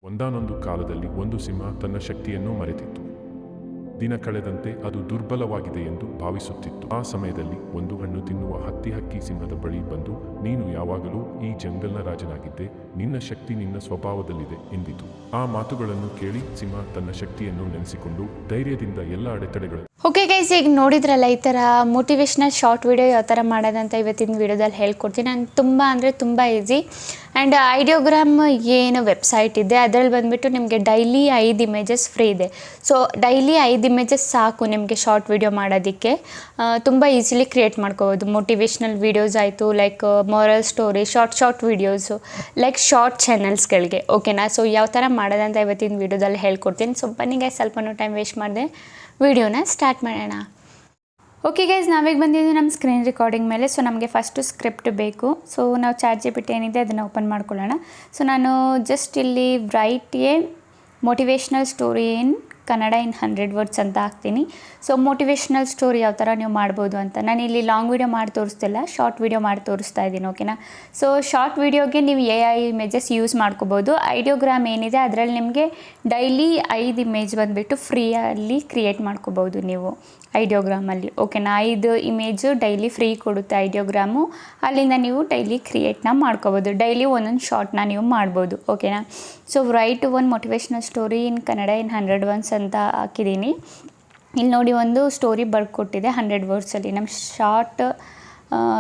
ಒಂದಾನೊಂದು ಕಾಲದಲ್ಲಿ ಒಂದು ಸಿಂಹ ತನ್ನ ಶಕ್ತಿಯನ್ನು ಮರೆತಿತ್ತು. ದಿನ ಕಳೆದಂತೆ ಅದು ದುರ್ಬಲವಾಗಿದೆ ಎಂದು ಭಾವಿಸುತ್ತಿತ್ತು. ಆ ಸಮಯದಲ್ಲಿ ಒಂದು ಹಣ್ಣು ತಿನ್ನುವ ಹಕ್ಕಿ ಸಿಂಹದ ಬಳಿ ಬಂದು, ನೀನು ಯಾವಾಗಲೂ ಈ ಜಂಗಲ್ನ ರಾಜನಾಗಿದ್ದೆ, ನಿನ್ನ ಶಕ್ತಿ ನಿನ್ನ ಸ್ವಭಾವದಲ್ಲಿದೆ ಎಂದಿತು. ಆ ಮಾತುಗಳನ್ನು ಕೇಳಿ ಸಿಂಹ ತನ್ನ ಶಕ್ತಿಯನ್ನು ನೆನೆಸಿಕೊಂಡು ಧೈರ್ಯದಿಂದ ಎಲ್ಲ ಅಡೆತಡೆಗಳು. ಓಕೆ ಗೈಸ್, ಈಗ ನೋಡಿದ್ರಲ್ಲ ಈ ಥರ ಮೋಟಿವೇಶ್ನಲ್ ಶಾರ್ಟ್ ವಿಡಿಯೋ ಯಾವ ಥರ ಮಾಡೋದಂತ ಇವತ್ತಿನ ವಿಡಿಯೋದಲ್ಲಿ ಹೇಳ್ಕೊಡ್ತೀನಿ. ನಾನು ತುಂಬ ಈಸಿ. ಆ್ಯಂಡ್ ಐಡಿಯೋಗ್ರಾಮ್ ಏನು ವೆಬ್ಸೈಟ್ ಇದೆ ಅದರಲ್ಲಿ ಬಂದುಬಿಟ್ಟು ನಿಮಗೆ ಡೈಲಿ 5 ಇಮೇಜಸ್ ಫ್ರೀ ಇದೆ. ಸೊ ಡೈಲಿ 5 ಇಮೇಜಸ್ ಸಾಕು ನಿಮಗೆ ಶಾರ್ಟ್ ವಿಡಿಯೋ ಮಾಡೋದಕ್ಕೆ. ತುಂಬ ಈಸಿಲಿ ಕ್ರಿಯೇಟ್ ಮಾಡ್ಕೋಬೋದು. ಮೋಟಿವೇಶ್ನಲ್ ವೀಡಿಯೋಸ್ ಆಯಿತು, like moral story, short videos, like short ಚಾನಲ್ಸ್ಗಳಿಗೆ. ಓಕೆನಾ? ಸೊ ಯಾವ ಥರ ಮಾಡೋದಂತ ಇವತ್ತಿನ ವಿಡಿಯೋದಲ್ಲಿ ಹೇಳ್ಕೊಡ್ತೀನಿ. ಸೊ ಬನ್ನಿಗೆ ಸ್ವಲ್ಪನೂ ಟೈಮ್ ವೇಸ್ಟ್ ಮಾಡಿದೆ ವಿಡಿಯೋನ ಸ್ಟಾರ್ಟ್ ಮಾಡೋಣ. ಓಕೆ ಗೈಸ್, ನಾವೀಗ ಬಂದಿದ್ದೀವಿ ನಮ್ಮ ಸ್ಕ್ರೀನ್ ರೆಕಾರ್ಡಿಂಗ್ ಮೇಲೆ. ಸೊ ನಮಗೆ ಫಸ್ಟು ಸ್ಕ್ರಿಪ್ಟ್ ಬೇಕು. ಸೊ ನಾವು ChatGPT ಏನಿದೆ ಅದನ್ನು ಓಪನ್ ಮಾಡ್ಕೊಳ್ಳೋಣ. ಸೊ ನಾನು ಜಸ್ಟ್ ಇಲ್ಲಿ right A motivational story in Kannada in 100 words ಅಂತ ಹಾಕ್ತೀನಿ. ಸೊ ಮೋಟಿವೇಶ್ನಲ್ ಸ್ಟೋರಿ ಯಾವ ಥರ ನೀವು ಮಾಡ್ಬೋದು ಅಂತ. ನಾನು ಇಲ್ಲಿ ಲಾಂಗ್ ವೀಡಿಯೋ ಮಾಡಿ ತೋರಿಸ್ತಿಲ್ಲ, ಶಾರ್ಟ್ ವೀಡಿಯೋ ಮಾಡಿ ತೋರಿಸ್ತಾ ಇದ್ದೀನಿ. ಓಕೆನಾ? ಸೊ ಶಾರ್ಟ್ ವೀಡಿಯೋಗೆ ನೀವು AI ಇಮೇಜಸ್ ಯೂಸ್ ಮಾಡ್ಕೋಬೋದು. ಐಡಿಯೋಗ್ರಾಮ್ ಏನಿದೆ ಅದರಲ್ಲಿ ನಿಮಗೆ ಡೈಲಿ 5 ಇಮೇಜ್ ಬಂದುಬಿಟ್ಟು ಫ್ರೀಯಲ್ಲಿ ಕ್ರಿಯೇಟ್ ಮಾಡ್ಕೋಬೋದು ನೀವು ಐಡಿಯೋಗ್ರಾಮಲ್ಲಿ. ಓಕೆನಾ? 5 ಇಮೇಜು ಡೈಲಿ ಫ್ರೀ ಕೊಡುತ್ತೆ ಐಡಿಯೋಗ್ರಾಮು. ಅಲ್ಲಿಂದ ನೀವು ಡೈಲಿ ಕ್ರಿಯೇಟ್ನ ಮಾಡ್ಕೋಬೋದು. ಡೈಲಿ ಒಂದೊಂದು ಶಾರ್ಟ್ನ ನೀವು ಮಾಡ್ಬೋದು. ಓಕೆನಾ? So right one motivational story in Kannada in 100 words ಅಂತ ಹಾಕಿದ್ದೀನಿ. ಇಲ್ಲಿ ನೋಡಿ, ಒಂದು ಸ್ಟೋರಿ ಬರ್ಕೊಟ್ಟಿದೆ 100 ವರ್ಡ್ಸಲ್ಲಿ. ನಮ್ಮ ಶಾರ್ಟ್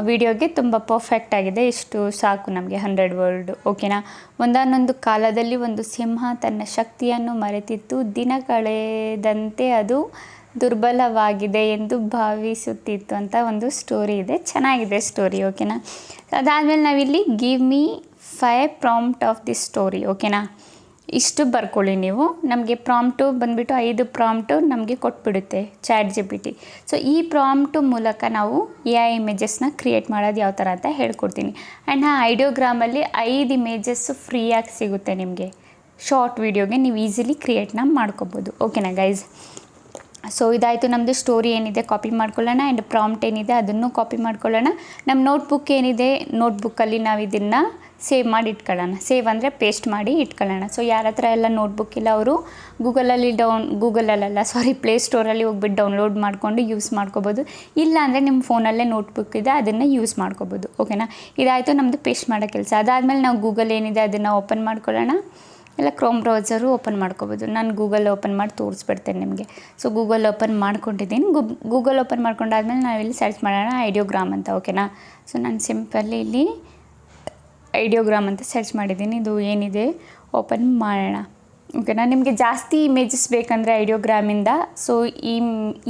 ವಿಡಿಯೋಗೆ ತುಂಬ ಪರ್ಫೆಕ್ಟ್ ಆಗಿದೆ. ಇಷ್ಟು ಸಾಕು ನಮಗೆ 100 ವರ್ಡ್. ಓಕೆನಾ? ಒಂದಾನೊಂದು ಕಾಲದಲ್ಲಿ ಒಂದು ಸಿಂಹ ತನ್ನ ಶಕ್ತಿಯನ್ನು ಮರೆತಿತ್ತು, ದಿನ ಕಳೆದಂತೆ ಅದು ದುರ್ಬಲವಾಗಿದೆ ಎಂದು ಭಾವಿಸುತ್ತಿತ್ತು ಅಂತ ಒಂದು ಸ್ಟೋರಿ ಇದೆ. ಚೆನ್ನಾಗಿದೆ ಸ್ಟೋರಿ. ಓಕೆನಾ? ಅದಾದಮೇಲೆ ನಾವಿಲ್ಲಿ give me 5 prompt of this story. ಓಕೆನಾ? ಇಷ್ಟು ಬರ್ಕೊಳ್ಳಿ ನೀವು. ನಮಗೆ ಪ್ರಾಂಪ್ಟು ಬಂದುಬಿಟ್ಟು 5 ಪ್ರಾಂಪ್ಟು ನಮಗೆ ಕೊಟ್ಬಿಡುತ್ತೆ ChatGPT. ಸೊ ಈ ಪ್ರಾಂಪ್ಟು ಮೂಲಕ ನಾವು AI ಇಮೇಜಸ್ನ ಕ್ರಿಯೇಟ್ ಮಾಡೋದು ಯಾವ ಥರ ಅಂತ ಹೇಳ್ಕೊಡ್ತೀನಿ. ಆ್ಯಂಡ್ ಆ ಐಡಿಯೋಗ್ರಾಮಲ್ಲಿ 5 ಇಮೇಜಸ್ಸು ಫ್ರೀಯಾಗಿ ಸಿಗುತ್ತೆ ನಿಮಗೆ. ಶಾರ್ಟ್ ವೀಡಿಯೋಗೆ ನೀವು ಈಸಿಲಿ ಕ್ರಿಯೇಟ್ನ ಮಾಡ್ಕೋಬೋದು. ಓಕೆನಾ ಗೈಸ್? ಸೊ ಇದಾಯಿತು. ನಮ್ಮದು ಸ್ಟೋರಿ ಏನಿದೆ ಕಾಪಿ ಮಾಡ್ಕೊಳ್ಳೋಣ. ಆ್ಯಂಡ್ ಪ್ರಾಂಪ್ಟ್ ಏನಿದೆ ಅದನ್ನು ಕಾಪಿ ಮಾಡ್ಕೊಳ್ಳೋಣ. ನಮ್ಮ ನೋಟ್ಬುಕ್ ಏನಿದೆ, ನೋಟ್ಬುಕ್ಕಲ್ಲಿ ನಾವು ಇದನ್ನು ಸೇವ್ ಮಾಡಿ ಇಟ್ಕೊಳ್ಳೋಣ. ಸೇವ್ ಅಂದರೆ ಪೇಸ್ಟ್ ಮಾಡಿ ಇಟ್ಕೊಳ್ಳೋಣ. ಸೊ ಯಾರ ಹತ್ರ ಎಲ್ಲ ನೋಟ್ಬುಕ್ ಇಲ್ಲ ಅವರು ಪ್ಲೇಸ್ಟೋರಲ್ಲಿ ಹೋಗ್ಬಿಟ್ಟು ಡೌನ್ಲೋಡ್ ಮಾಡಿಕೊಂಡು ಯೂಸ್ ಮಾಡ್ಕೋಬೋದು. ಇಲ್ಲ ಅಂದರೆ ನಿಮ್ಮ ಫೋನಲ್ಲೇ ನೋಟ್ಬುಕ್ ಇದೆ, ಅದನ್ನು ಯೂಸ್ ಮಾಡ್ಕೋಬೋದು. ಓಕೆನಾ? ಇದಾಯಿತು ನಮ್ಮದು ಪೇಸ್ಟ್ ಮಾಡೋ ಕೆಲಸ. ಅದಾದಮೇಲೆ ನಾವು ಗೂಗಲ್ ಏನಿದೆ ಅದನ್ನು ಓಪನ್ ಮಾಡ್ಕೊಳ್ಳೋಣ. ಇಲ್ಲ ಕ್ರೋಮ್ ಬ್ರೌಸರು ಓಪನ್ ಮಾಡ್ಕೋಬೋದು. ನಾನು ಗೂಗಲ್ ಓಪನ್ ಮಾಡಿ ತೋರಿಸ್ಬಿಡ್ತೇನೆ ನಿಮಗೆ. ಸೊ ಗೂಗಲ್ ಓಪನ್ ಮಾಡ್ಕೊಂಡಿದ್ದೀನಿ. ಗೂಗಲ್ ಓಪನ್ ಮಾಡ್ಕೊಂಡಾದ್ಮೇಲೆ ನಾವಿಲ್ಲಿ ಸರ್ಚ್ ಮಾಡೋಣ ಐಡಿಯೋಗ್ರಾಮ್ ಅಂತ. ಓಕೆನಾ? ಸೊ ನಾನು ಸಿಂಪಲ್ಲಿ ಇಲ್ಲಿ ಐಡಿಯೋಗ್ರಾಮ್ ಅಂತ ಸರ್ಚ್ ಮಾಡಿದ್ದೀನಿ. ಇದು ಏನಿದೆ ಓಪನ್ ಮಾಡೋಣ. ಓಕೆನಾ? ನಿಮಗೆ ಜಾಸ್ತಿ ಇಮೇಜಸ್ ಬೇಕಂದರೆ ಐಡಿಯೋಗ್ರಾಮಿಂದ ಸೊ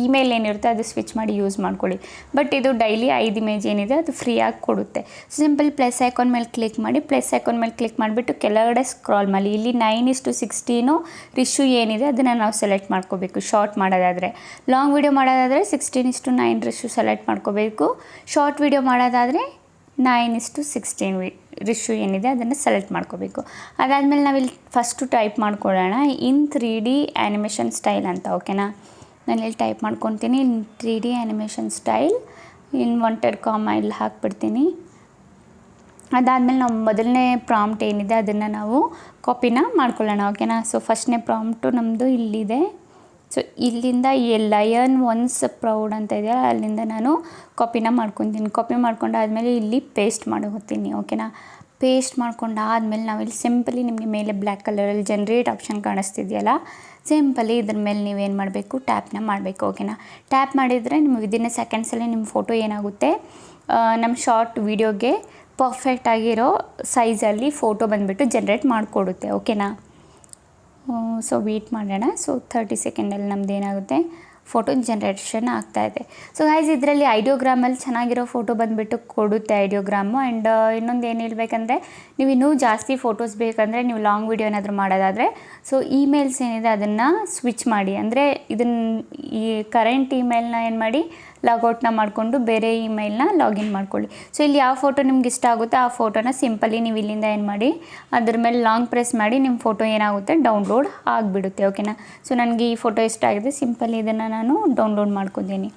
ಇಮೇಲ್ ಏನಿರುತ್ತೆ ಅದು ಸ್ವಿಚ್ ಮಾಡಿ ಯೂಸ್ ಮಾಡ್ಕೊಳ್ಳಿ. ಬಟ್ ಇದು ಡೈಲಿ 5 ಇಮೇಜ್ ಏನಿದೆ ಅದು ಫ್ರೀಯಾಗಿ ಕೊಡುತ್ತೆ. ಸಿಂಪಲ್ ಪ್ಲಸ್ ಐಕಾನ್ ಮೇಲೆ ಕ್ಲಿಕ್ ಮಾಡಿ. ಪ್ಲಸ್ ಐಕಾನ್ ಮೇಲೆ ಕ್ಲಿಕ್ ಮಾಡಿಬಿಟ್ಟು ಕೆಳಗಡೆ ಸ್ಕ್ರಾಲ್ ಮಾಡಿ. ಇಲ್ಲಿ 9:16 ರಿಶ್ಯೂ ಏನಿದೆ ಅದನ್ನು ನಾವು ಸೆಲೆಕ್ಟ್ ಮಾಡ್ಕೋಬೇಕು. ಶಾರ್ಟ್ ಮಾಡೋದಾದರೆ, ಲಾಂಗ್ ವೀಡಿಯೋ ಮಾಡೋದಾದರೆ 16:9 ರಿಶ್ಯೂ ಸೆಲೆಕ್ಟ್ ಮಾಡ್ಕೋಬೇಕು. ಶಾರ್ಟ್ ವೀಡಿಯೋ ಮಾಡೋದಾದರೆ 9:16 ರಿಶ್ಯೂ ಏನಿದೆ ಅದನ್ನು ಸೆಲೆಕ್ಟ್ ಮಾಡ್ಕೋಬೇಕು. ಅದಾದಮೇಲೆ ನಾವಿಲ್ಲಿ ಫಸ್ಟು ಟೈಪ್ ಮಾಡ್ಕೊಳ್ಳೋಣ ಇನ್ 3D ಆ್ಯನಿಮೇಷನ್ ಸ್ಟೈಲ್ ಅಂತ. ಓಕೆನಾ? ನಾನು ಇಲ್ಲಿ ಟೈಪ್ ಮಾಡ್ಕೊತೀನಿ ಇನ್ 3D ಆ್ಯನಿಮೇಷನ್ ಸ್ಟೈಲ್ ಇನ್ ವಾಂಟೆಡ್ ಕಾಮ ಇಲ್ಲಿ ಹಾಕ್ಬಿಡ್ತೀನಿ. ಅದಾದಮೇಲೆ ನಾವು ಮೊದಲನೇ ಪ್ರಾಂಪ್ಟ್ ಏನಿದೆ ಅದನ್ನು ನಾವು ಕಾಪಿನ ಮಾಡ್ಕೊಳ್ಳೋಣ. ಓಕೆನಾ? ಸೊ ಫಸ್ಟ್ನೇ ಪ್ರಾಂಪ್ಟು ನಮ್ಮದು ಇಲ್ಲಿದೆ. ಸೊ ಇಲ್ಲಿಂದ ಲಯನ್ ಒನ್ಸ್ ಪ್ರೌಡ್ ಅಂತ ಇದೆಯಲ್ಲ ಅಲ್ಲಿಂದ ನಾನು ಕಾಪಿನ ಮಾಡ್ಕೊತೀನಿ. ಕಾಪಿ ಮಾಡ್ಕೊಂಡಾದ್ಮೇಲೆ ಇಲ್ಲಿ ಪೇಸ್ಟ್ ಮಾಡ್ಕೊತೀನಿ. ಓಕೆನಾ? ಪೇಸ್ಟ್ ಮಾಡ್ಕೊಂಡಾದ್ಮೇಲೆ ನಾವಿಲ್ಲಿ ಸಿಂಪಲಿ ನಿಮಗೆ ಮೇಲೆ ಬ್ಲ್ಯಾಕ್ ಕಲರಲ್ಲಿ ಜನ್ರೇಟ್ ಆಪ್ಷನ್ ಕಾಣಿಸ್ತಿದೆಯಲ್ಲ, ಸಿಂಪಲಿ ಇದ್ರ ಮೇಲೆ ನೀವೇನು ಮಾಡಬೇಕು, ಟ್ಯಾಪ್ನ ಮಾಡಬೇಕು. ಓಕೆನಾ? ಟ್ಯಾಪ್ ಮಾಡಿದರೆ ನಿಮ್ಮ ವಿದಿನ್ ಸೆಕೆಂಡ್ಸಲ್ಲಿ ನಿಮ್ಮ ಫೋಟೋ ಏನಾಗುತ್ತೆ, ನಮ್ಮ ಶಾರ್ಟ್ ವೀಡಿಯೋಗೆ ಪರ್ಫೆಕ್ಟ್ ಆಗಿರೋ ಸೈಜಲ್ಲಿ ಫೋಟೋ ಬಂದುಬಿಟ್ಟು ಜನ್ರೇಟ್ ಮಾಡಿಕೊಡುತ್ತೆ. ಓಕೆನಾ? ಸೊ ವೇಟ್ ಮಾಡೋಣ. ಸೊ 30 ಸೆಕೆಂಡಲ್ಲಿ ನಮ್ದು ಏನಾಗುತ್ತೆ ಫೋಟೋ ಜನ್ರೇಷನ್ ಆಗ್ತಾಯಿದೆ. ಸೊ ಗೈಸ್, ಇದರಲ್ಲಿ ಐಡಿಯೋಗ್ರಾಮಲ್ಲಿ ಚೆನ್ನಾಗಿರೋ ಫೋಟೋ ಬಂದುಬಿಟ್ಟು ಕೊಡುತ್ತೆ ಐಡಿಯೋಗ್ರಾಮು. ಆ್ಯಂಡ್ ಇನ್ನೊಂದು ಏನು ಹೇಳ್ಬೇಕಂದ್ರೆ, ನೀವು ಇನ್ನೂ ಜಾಸ್ತಿ ಫೋಟೋಸ್ ಬೇಕಂದರೆ ನೀವು ಲಾಂಗ್ ವೀಡಿಯೋ ಏನಾದರೂ ಮಾಡೋದಾದರೆ ಸೊ ಇಮೇಲ್ಸ್ ಏನಿದೆ ಅದನ್ನು ಸ್ವಿಚ್ ಮಾಡಿ. ಅಂದರೆ ಈ ಕರೆಂಟ್ ಇಮೇಲ್ನ ಏನು ಮಾಡಿ ಲಾಗೌಟ್ನ ಮಾಡಿಕೊಂಡು ಬೇರೆ ಇಮೇಲ್ನ ಲಾಗಿನ್ ಮಾಡ್ಕೊಳ್ಳಿ. ಸೊ ಇಲ್ಲಿ ಯಾವ ಫೋಟೋ ನಿಮ್ಗೆ ಇಷ್ಟ ಆಗುತ್ತೆ ಆ ಫೋಟೋನ ಸಿಂಪಲಿ ನೀವು ಇಲ್ಲಿಂದ ಏನು ಮಾಡಿ ಅದ್ರ ಮೇಲೆ ಲಾಂಗ್ ಪ್ರೆಸ್ ಮಾಡಿ ನಿಮ್ಮ ಫೋಟೋ ಏನಾಗುತ್ತೆ ಡೌನ್ಲೋಡ್ ಆಗಿಬಿಡುತ್ತೆ. ಓಕೆನಾ? ಸೊ ನನಗೆ ಈ ಫೋಟೋ ಇಷ್ಟ ಆಗಿದೆ, ಸಿಂಪಲಿ ಇದನ್ನು ನಾನು ಡೌನ್ಲೋಡ್ ಮಾಡ್ಕೊತೀನಿ.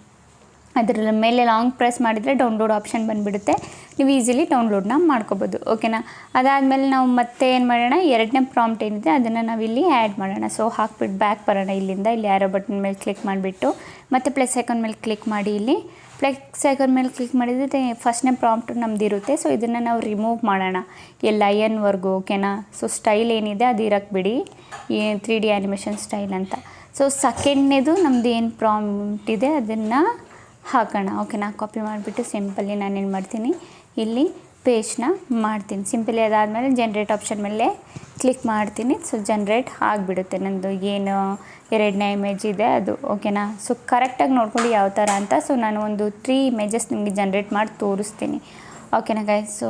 ಅದರ ಮೇಲೆ ಲಾಂಗ್ ಪ್ರೆಸ್ ಮಾಡಿದರೆ ಡೌನ್ಲೋಡ್ ಆಪ್ಷನ್ ಬಂದುಬಿಡುತ್ತೆ. ನೀವು ಈಸಿಲಿ ಡೌನ್ಲೋಡ್ನ ಮಾಡ್ಕೋಬೋದು. ಓಕೆನಾ. ಅದಾದಮೇಲೆ ನಾವು ಮತ್ತೆ ಏನು ಮಾಡೋಣ, ಎರಡನೇ ಪ್ರಾಂಪ್ಟ್ ಏನಿದೆ ಅದನ್ನು ನಾವಿಲ್ಲಿ ಆ್ಯಡ್ ಮಾಡೋಣ. ಸೊ ಹಾಕ್ಬಿಟ್ಟು ಬ್ಯಾಕ್ ಬರೋಣ. ಇಲ್ಲಿಂದ ಇಲ್ಲಿ ಆರೋ ಬಟನ್ ಮೇಲೆ ಕ್ಲಿಕ್ ಮಾಡಿಬಿಟ್ಟು ಮತ್ತೆ ಪ್ಲಸ್ ಐಕಾನ್ ಮೇಲೆ ಕ್ಲಿಕ್ ಮಾಡಿ. ಇಲ್ಲಿ ಪ್ಲಸ್ ಐಕಾನ್ ಮೇಲೆ ಕ್ಲಿಕ್ ಮಾಡಿದರೆ ಫಸ್ಟ್ನೇ ಪ್ರಾಂಪ್ಟ್ ನಮ್ದು ಇರುತ್ತೆ. ಸೊ ಇದನ್ನು ನಾವು ರಿಮೂವ್ ಮಾಡೋಣ ಲಯನ್ವರೆಗೂ. ಓಕೆನಾ. ಸೊ ಸ್ಟೈಲ್ ಏನಿದೆ ಅದು ಇರಕ್ಕೆ ಬಿಡಿ, 3D ಆ್ಯನಿಮೇಷನ್ ಸ್ಟೈಲ್ ಅಂತ. ಸೊ ಸೆಕೆಂಡ್ನೇದು ನಮ್ಮದು ಏನು ಪ್ರಾಂಪ್ಟ್ ಇದೆ ಅದನ್ನು ಹಾಕೋಣ. ಓಕೆನಾ. ಕಾಪಿ ಮಾಡಿಬಿಟ್ಟು ಸಿಂಪಲಿ ನಾನೇನು ಮಾಡ್ತೀನಿ, ಇಲ್ಲಿ ಪೇಸ್ಟ್ನ ಮಾಡ್ತೀನಿ. ಸಿಂಪಲಿ ಅದಾದಮೇಲೆ ಜನ್ರೇಟ್ ಆಪ್ಷನ್ ಮೇಲೆ ಕ್ಲಿಕ್ ಮಾಡ್ತೀನಿ. ಸೊ ಜನ್ರೇಟ್ ಆಗಿಬಿಡುತ್ತೆ ನಂದು ಏನು ಎರಡನೇ ಇಮೇಜ್ ಇದೆ ಅದು. ಓಕೆನಾ. ಸೊ ಕರೆಕ್ಟಾಗಿ ನೋಡ್ಕೊಂಡು ಯಾವ ಥರ ಅಂತ. ಸೊ ನಾನು ಒಂದು 3 ಇಮೇಜಸ್ ನಿಮಗೆ ಜನ್ರೇಟ್ ಮಾಡಿ ತೋರಿಸ್ತೀನಿ. ಓಕೆನಾ ಗೈಸ್. ಸೊ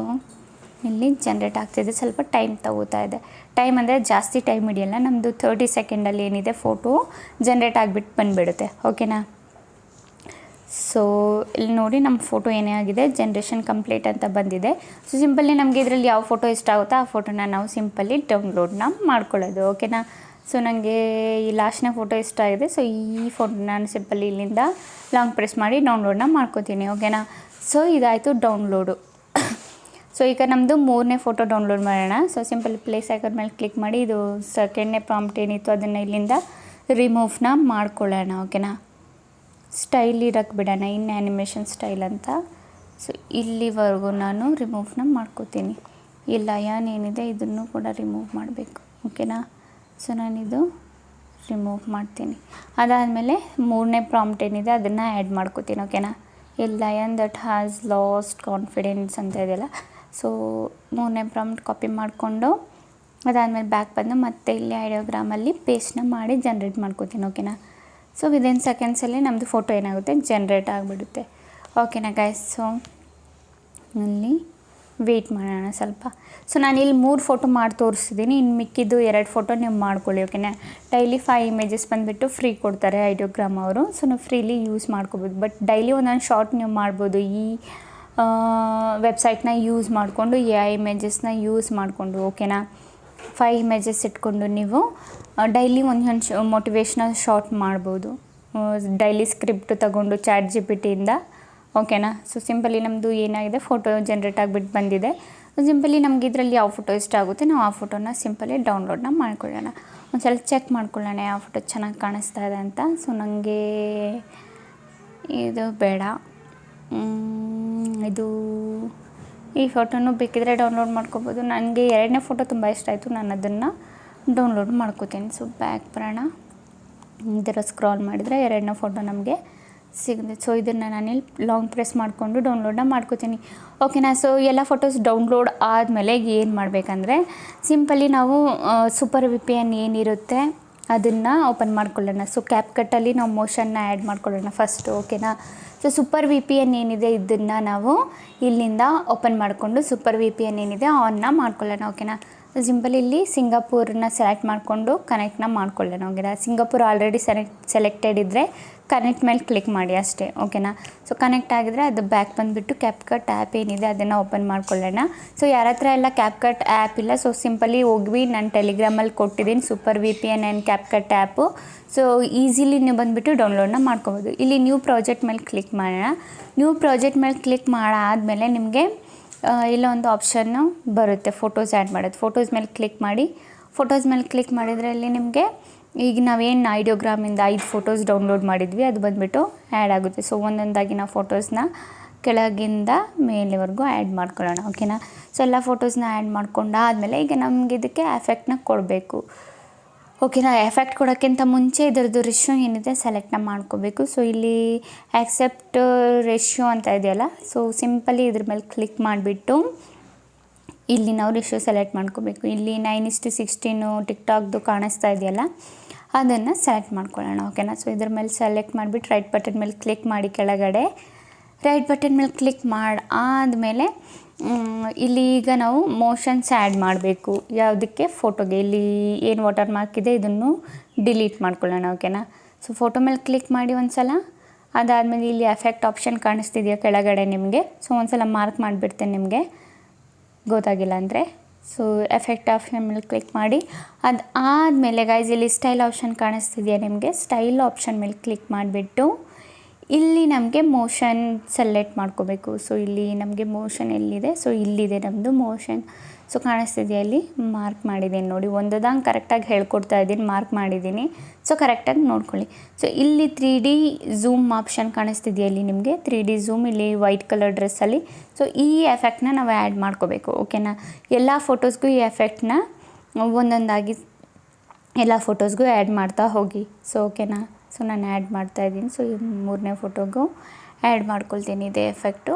ಇಲ್ಲಿ ಜನ್ರೇಟ್ ಆಗ್ತಿದೆ, ಸ್ವಲ್ಪ ಟೈಮ್ ತಗೋತಾ ಇದೆ. ಟೈಮ್ ಅಂದರೆ ಜಾಸ್ತಿ ಟೈಮ್ ಹಿಡಿಯಲ್ಲ, ನಮ್ಮದು 30 ಸೆಕೆಂಡಲ್ಲಿ ಏನಿದೆ ಫೋಟೋ ಜನ್ರೇಟ್ ಆಗಿಬಿಟ್ಟು ಬಂದುಬಿಡುತ್ತೆ. ಓಕೆನಾ. ಸೊ ಇಲ್ಲಿ ನೋಡಿ ನಮ್ಮ ಫೋಟೋ ಏನೇ ಆಗಿದೆ, ಜನ್ರೇಷನ್ ಕಂಪ್ಲೀಟ್ ಅಂತ ಬಂದಿದೆ. ಸೊ ಸಿಂಪಲ್ಲಿ ನಮಗೆ ಇದರಲ್ಲಿ ಯಾವ ಫೋಟೋ ಇಷ್ಟ ಆಗುತ್ತೋ ಆ ಫೋಟೋನ ನಾವು ಸಿಂಪಲ್ಲಿ ಡೌನ್ಲೋಡ್ನ ಮಾಡ್ಕೊಳ್ಳೋದು. ಓಕೆನಾ. ಸೊ ನನಗೆ ಈ ಲಾಸ್ಟ್ನ ಫೋಟೋ ಇಷ್ಟ ಆಗಿದೆ. ಸೊ ಈ ಫೋಟೋ ನಾನು ಸಿಂಪಲ್ಲಿ ಇಲ್ಲಿಂದ ಲಾಂಗ್ ಪ್ರೆಸ್ ಮಾಡಿ ಡೌನ್ಲೋಡ್ನ ಮಾಡ್ಕೋತೀನಿ. ಓಕೆನಾ. ಸೊ ಇದಾಯಿತು ಡೌನ್ಲೋಡು. ಸೊ ಈಗ ನಮ್ಮದು 3ನೇ ಫೋಟೋ ಡೌನ್ಲೋಡ್ ಮಾಡೋಣ. ಸೊ ಸಿಂಪಲ್ ಪ್ಲೇಸ್ ಐಕಾನ್ ಮೇಲೆ ಕ್ಲಿಕ್ ಮಾಡಿ ಇದು ಸೆಕೆಂಡ್ನೇ ಪ್ರಾಂಪ್ಟ್ ಏನಿತ್ತು ಅದನ್ನು ಇಲ್ಲಿಂದ ರಿಮೂವ್ನ ಮಾಡ್ಕೊಳ್ಳೋಣ. ಓಕೆನಾ. ಸ್ಟೈಲ್ ಇರಕ್ಕೆ ಬಿಡೋಣ, ಇನ್ನು ಆ್ಯನಿಮೇಷನ್ ಸ್ಟೈಲ್ ಅಂತ. ಸೊ ಇಲ್ಲಿವರೆಗೂ ನಾನು ರಿಮೂವ್ನ ಮಾಡ್ಕೋತೀನಿ. ಈ ಲಯನ್ ಏನಿದೆ ಇದನ್ನು ಕೂಡ ರಿಮೂವ್ ಮಾಡಬೇಕು. ಓಕೆನಾ. ಸೊ ನಾನಿದು ರಿಮೂವ್ ಮಾಡ್ತೀನಿ. ಅದಾದಮೇಲೆ 3ನೇ ಪ್ರಾಂಪ್ಟ್ ಏನಿದೆ ಅದನ್ನು ಆ್ಯಡ್ ಮಾಡ್ಕೋತೀನಿ. ಓಕೆನಾ. ಈ lion that has last confidence ಅಂತ ಇದೆಯಲ್ಲ, ಸೊ 3ನೇ ಪ್ರಾಂಪ್ಟ್ ಕಾಪಿ ಮಾಡಿಕೊಂಡು ಅದಾದಮೇಲೆ ಬ್ಯಾಕ್ ಬಂದು ಮತ್ತೆ ಇಲ್ಲಿ ಐಡಿಯೋಗ್ರಾಮಲ್ಲಿ ಪೇಸ್ಟ್ನ ಮಾಡಿ ಜನ್ರೇಟ್ ಮಾಡ್ಕೋತೀನಿ. ಓಕೆನಾ. ಸೊ ವಿದಿನ್ ಸೆಕೆಂಡ್ಸಲ್ಲಿ ನಮ್ಮದು ಫೋಟೋ ಏನಾಗುತ್ತೆ ಜನ್ರೇಟ್ ಆಗಿಬಿಡುತ್ತೆ. ಓಕೆನಾ ಗೈಸ್. ಸೊ ಇಲ್ಲಿ ವೆಯ್ಟ್ ಮಾಡೋಣ ಸ್ವಲ್ಪ. ಸೊ ನಾನು ಇಲ್ಲಿ 3 ಫೋಟೋ ಮಾಡಿ ತೋರಿಸಿದ್ದೀನಿ, ಇನ್ನು ಮಿಕ್ಕಿದ್ದು 2 ಫೋಟೋ ನೀವು ಮಾಡ್ಕೊಳ್ಳಿ. ಓಕೆನಾ. ಡೈಲಿ 5 ಇಮೇಜಸ್ ಬಂದುಬಿಟ್ಟು ಫ್ರೀ ಕೊಡ್ತಾರೆ ಐಡಿಯೋಗ್ರಾಮ್ ಅವರು. ಸೊ ನೀವು ಫ್ರೀಲಿ ಯೂಸ್ ಮಾಡ್ಕೋಬೋದು. ಬಟ್ ಡೈಲಿ ಒಂದೊಂದು ಶಾರ್ಟ್ ನೀವು ಮಾಡ್ಬೋದು. ಈ ವೆಬ್ಸೈಟ್ನ ಯೂಸ್ ಮಾಡಿಕೊಂಡು AI ಇಮೇಜಸ್ನ ಯೂಸ್ ಮಾಡಿಕೊಂಡು. ಓಕೆನಾ. 5 ಇಮೇಜಸ್ ಇಟ್ಕೊಂಡು ನೀವು ಡೈಲಿ ಒಂದೊಂದು ಮೋಟಿವೇಶ್ನಲ್ ಶಾರ್ಟ್ ಮಾಡ್ಬೋದು. ಡೈಲಿ ಸ್ಕ್ರಿಪ್ಟ್ ತಗೊಂಡು ChatGPTಯಿಂದ. ಓಕೆನಾ. ಸೊ ಸಿಂಪಲಿ ನಮ್ಮದು ಏನಾಗಿದೆ ಫೋಟೋ ಜನ್ರೇಟ್ ಆಗಿಬಿಟ್ಟು ಬಂದಿದೆ. ಸಿಂಪಲಿ ನಮ್ಗೆ ಇದರಲ್ಲಿ ಯಾವ ಫೋಟೋ ಇಷ್ಟ ಆಗುತ್ತೆ ನಾವು ಆ ಫೋಟೋನ ಸಿಂಪಲಿ ಡೌನ್ಲೋಡ್ನ ಮಾಡ್ಕೊಳ್ಳೋಣ. ಒಂದು ಸಲ ಚೆಕ್ ಮಾಡ್ಕೊಳ್ಳೋಣ ಯಾವ ಫೋಟೋ ಚೆನ್ನಾಗಿ ಕಾಣಿಸ್ತಾ ಇದೆ ಅಂತ. ಸೊ ನನಗೆ ಇದು ಬೇಡ, ಇದು ಈ ಫೋಟೋನು ಬೇಕಿದ್ರೆ ಡೌನ್ಲೋಡ್ ಮಾಡ್ಕೋಬೋದು. ನನಗೆ 2ನೇ ಫೋಟೋ ತುಂಬ ಇಷ್ಟ ಆಯಿತು, ನಾನು ಅದನ್ನು ಡೌನ್ಲೋಡ್ ಮಾಡ್ಕೋತೀನಿ. ಸೊ ಬ್ಯಾಕ್ ಬರೋಣ. ಇದರ ಸ್ಕ್ರಾಲ್ ಮಾಡಿದರೆ 2ನೇ ಫೋಟೋ ನಮಗೆ ಸಿಗುತ್ತೆ. ಸೊ ಇದನ್ನು ನಾನಿಲ್ಲಿ ಲಾಂಗ್ ಪ್ರೆಸ್ ಮಾಡಿಕೊಂಡು ಡೌನ್ಲೋಡನ್ನ ಮಾಡ್ಕೋತೀನಿ. ಓಕೆನಾ. ಸೊ ಎಲ್ಲ ಫೋಟೋಸ್ ಡೌನ್ಲೋಡ್ ಆದಮೇಲೆ ಏನು ಮಾಡಬೇಕಂದ್ರೆ ಸಿಂಪಲಿ ನಾವು ಸೂಪರ್ VPN ಏನಿರುತ್ತೆ ಅದನ್ನು ಓಪನ್ ಮಾಡ್ಕೊಳ್ಳೋಣ. ಸೊ ಕ್ಯಾಪ್ಕಟ್ಟಲ್ಲಿ ನಾವು ಮೋಷನ್ನ ಆ್ಯಡ್ ಮಾಡ್ಕೊಳ್ಳೋಣ ಫಸ್ಟು. ಓಕೆನಾ. ಸೊ ಸೂಪರ್ VPN ಏನಿದೆ ಇದನ್ನು ನಾವು ಇಲ್ಲಿಂದ ಓಪನ್ ಮಾಡಿಕೊಂಡು ಸೂಪರ್ VPN ಏನಿದೆ ಆನ್ನ ಮಾಡ್ಕೊಳ್ಳೋಣ. ಓಕೆನಾ. ಸಿಂಪಲ್ ಇಲ್ಲಿ ಸಿಂಗಾಪುರನ್ನ ಸೆಲೆಕ್ಟ್ ಮಾಡಿಕೊಂಡು ಕನೆಕ್ಟ್ನ ಮಾಡ್ಕೊಳ್ಳೋಣ. ಓಕೆನಾ. ಸಿಂಗಾಪುರ್ ಆಲ್ರೆಡಿ ಸೆಲೆಕ್ಟೆಡ್ ಇದ್ದರೆ ಕನೆಕ್ಟ್ ಮೇಲೆ ಕ್ಲಿಕ್ ಮಾಡಿ ಅಷ್ಟೇ. ಓಕೆನಾ. ಸೊ ಕನೆಕ್ಟ್ ಆಗಿದ್ರೆ ಅದು ಬ್ಯಾಕ್ ಬಂದುಬಿಟ್ಟು ಕ್ಯಾಪ್ಕಟ್ ಆ್ಯಪ್ ಏನಿದೆ ಅದನ್ನು ಓಪನ್ ಮಾಡ್ಕೊಳ್ಳೋಣ. ಸೊ ಯಾರ ಹತ್ರ ಎಲ್ಲ ಕ್ಯಾಪ್ಕಟ್ ಆ್ಯಪ್ ಇಲ್ಲ, ಸೊ ಸಿಂಪಲಿ ಹೋಗಿ ನಾನು ಟೆಲಿಗ್ರಾಮಲ್ಲಿ ಕೊಟ್ಟಿದ್ದೀನಿ super VPN and CapCut app. So easily ನೀವು ಬಂದುಬಿಟ್ಟು ಡೌನ್ಲೋಡ್ನ ಮಾಡ್ಕೊಬೋದು. ಇಲ್ಲಿ ನ್ಯೂ ಪ್ರಾಜೆಕ್ಟ್ ಮೇಲೆ ಕ್ಲಿಕ್ ಮಾಡೋಣ. ನ್ಯೂ ಪ್ರಾಜೆಕ್ಟ್ ಮೇಲೆ ಕ್ಲಿಕ್ ಮಾಡಾದಮೇಲೆ ನಿಮಗೆ ಇಲ್ಲೊಂದು ಆಪ್ಷನ್ನು ಬರುತ್ತೆ ಫೋಟೋಸ್ ಆ್ಯಡ್ ಮಾಡೋದು. ಫೋಟೋಸ್ ಮೇಲೆ ಕ್ಲಿಕ್ ಮಾಡಿ. ಫೋಟೋಸ್ ಮೇಲೆ ಕ್ಲಿಕ್ ಮಾಡಿದರೆ ಅಲ್ಲಿ ನಿಮಗೆ ಈಗ ನಾವೇನು ಐಡಿಯೋಗ್ರಾಮಿಂದ 5 ಫೋಟೋಸ್ ಡೌನ್ಲೋಡ್ ಮಾಡಿದ್ವಿ ಅದು ಬಂದುಬಿಟ್ಟು ಆ್ಯಡ್ ಆಗುತ್ತೆ. ಸೊ ಒಂದೊಂದಾಗಿ ನಾವು ಫೋಟೋಸ್ನ ಕೆಳಗಿಂದ ಮೇಲೆವರೆಗೂ ಆ್ಯಡ್ ಮಾಡ್ಕೊಳ್ಳೋಣ. ಓಕೆನಾ. ಸೊ ಎಲ್ಲ ಫೋಟೋಸ್ನ ಆ್ಯಡ್ ಮಾಡ್ಕೊಂಡಾದಮೇಲೆ ಈಗ ನಮಗೆ ಇದಕ್ಕೆ ಎಫೆಕ್ಟ್ನ ಕೊಡಬೇಕು. ಓಕೆನಾ. ಎಫೆಕ್ಟ್ ಕೊಡೋಕ್ಕಿಂತ ಮುಂಚೆ ಇದರದ್ದು ರೇಷ್ಯೋ ಏನಿದೆ ಸೆಲೆಕ್ಟ್ನ ಮಾಡ್ಕೋಬೇಕು. ಸೊ ಇಲ್ಲಿ ಆ್ಯಕ್ಸೆಪ್ಟ್ ರೇಷ್ಯೋ ಅಂತ ಇದೆಯಲ್ಲ, ಸೊ ಸಿಂಪಲಿ ಇದ್ರ ಮೇಲೆ ಕ್ಲಿಕ್ ಮಾಡಿಬಿಟ್ಟು ಇಲ್ಲಿ ನಾವು ರೇಷ್ಯೋ ಸೆಲೆಕ್ಟ್ ಮಾಡ್ಕೋಬೇಕು. ಇಲ್ಲಿ 9:16 ಟಿಕ್ಟಾಕ್ದು ಕಾಣಿಸ್ತಾ ಇದೆಯಲ್ಲ ಅದನ್ನು ಸೆಲೆಕ್ಟ್ ಮಾಡ್ಕೊಳ್ಳೋಣ. ಓಕೆನಾ. ಸೊ ಇದ್ರ ಮೇಲೆ ಸೆಲೆಕ್ಟ್ ಮಾಡಿಬಿಟ್ಟು ರೈಟ್ ಬಟನ್ ಮೇಲೆ ಕ್ಲಿಕ್ ಮಾಡಿ ಕೆಳಗಡೆ. ರೈಟ್ ಬಟನ್ ಮೇಲೆ ಕ್ಲಿಕ್ ಆದಮೇಲೆ ಇಲ್ಲಿ ಈಗ ನಾವು ಮೋಷನ್ಸ್ ಆ್ಯಡ್ ಮಾಡಬೇಕು. ಯಾವುದಕ್ಕೆ ಫೋಟೋಗೆ. ಇಲ್ಲಿ ಏನು ವಾಟರ್ ಮಾರ್ಕ್ ಇದೆ ಇದನ್ನು ಡಿಲೀಟ್ ಮಾಡ್ಕೊಳ್ಳೋಣ. ಓಕೆನಾ. ಸೊ ಫೋಟೋ ಮೇಲೆ ಕ್ಲಿಕ್ ಮಾಡಿ ಒಂದು ಸಲ. ಅದಾದಮೇಲೆ ಇಲ್ಲಿ ಎಫೆಕ್ಟ್ ಆಪ್ಷನ್ ಕಾಣಿಸ್ತಿದೆಯಾ ಕೆಳಗಡೆ ನಿಮಗೆ. ಸೊ ಒಂದು ಸಲ ಮಾರ್ಕ್ ಮಾಡಿಬಿಡ್ತೇನೆ ನಿಮಗೆ ಗೊತ್ತಾಗಿಲ್ಲ ಅಂದರೆ. ಸೊ ಎಫೆಕ್ಟ್ ಆಪ್ಷನ್ ಮೇಲೆ ಕ್ಲಿಕ್ ಮಾಡಿ. ಅದು ಆದಮೇಲೆ ಗೈಸ್ ಇಲ್ಲಿ ಸ್ಟೈಲ್ ಆಪ್ಷನ್ ಕಾಣಿಸ್ತಿದೆಯಾ ನಿಮಗೆ. ಸ್ಟೈಲ್ ಆಪ್ಷನ್ ಮೇಲೆ ಕ್ಲಿಕ್ ಮಾಡಿಬಿಟ್ಟು ಇಲ್ಲಿ ನಮಗೆ ಮೋಷನ್ ಸೆಲೆಕ್ಟ್ ಮಾಡ್ಕೋಬೇಕು. ಸೊ ಇಲ್ಲಿ ನಮಗೆ ಮೋಷನ್ ಎಲ್ಲಿದೆ, ಸೊ ಇಲ್ಲಿದೆ ನಮ್ಮದು ಮೋಷನ್. ಸೊ ಕಾಣಿಸ್ತಿದೆಯಾ, ಇಲ್ಲಿ ಮಾರ್ಕ್ ಮಾಡಿದ್ದೀನಿ ನೋಡಿ, ಒಂದೊಂದಾಗಿ ಕರೆಕ್ಟಾಗಿ ಹೇಳ್ಕೊಡ್ತಾ ಇದ್ದೀನಿ, ಮಾರ್ಕ್ ಮಾಡಿದ್ದೀನಿ. ಸೊ ಕರೆಕ್ಟಾಗಿ ನೋಡ್ಕೊಳ್ಳಿ. ಸೊ ಇಲ್ಲಿ 3D ಝೂಮ್ ಆಪ್ಷನ್ ಕಾಣಿಸ್ತಿದೆಯಾ, ಇಲ್ಲಿ ನಿಮಗೆ 3D ಝೂಮ್, ಇಲ್ಲಿ ವೈಟ್ ಕಲರ್ ಡ್ರೆಸ್ಸಲ್ಲಿ. ಸೊ ಈ ಎಫೆಕ್ಟ್ನ ನಾವು ಆ್ಯಡ್ ಮಾಡ್ಕೋಬೇಕು. ಓಕೆನಾ, ಎಲ್ಲ ಫೋಟೋಸ್ಗೂ ಈ ಎಫೆಕ್ಟ್ನ ಒಂದೊಂದಾಗಿ ಎಲ್ಲ ಫೋಟೋಸ್ಗೂ ಆ್ಯಡ್ ಮಾಡ್ತಾ ಹೋಗಿ. ಸೊ ಓಕೆನಾ, ಸೊ ನಾನು ಆ್ಯಡ್ ಮಾಡ್ತಾಯಿದ್ದೀನಿ. ಸೊ ಈ 3ನೇ ಫೋಟೋಗೂ ಆ್ಯಡ್ ಮಾಡ್ಕೊಳ್ತೀನಿ ಇದೇ ಎಫೆಕ್ಟು.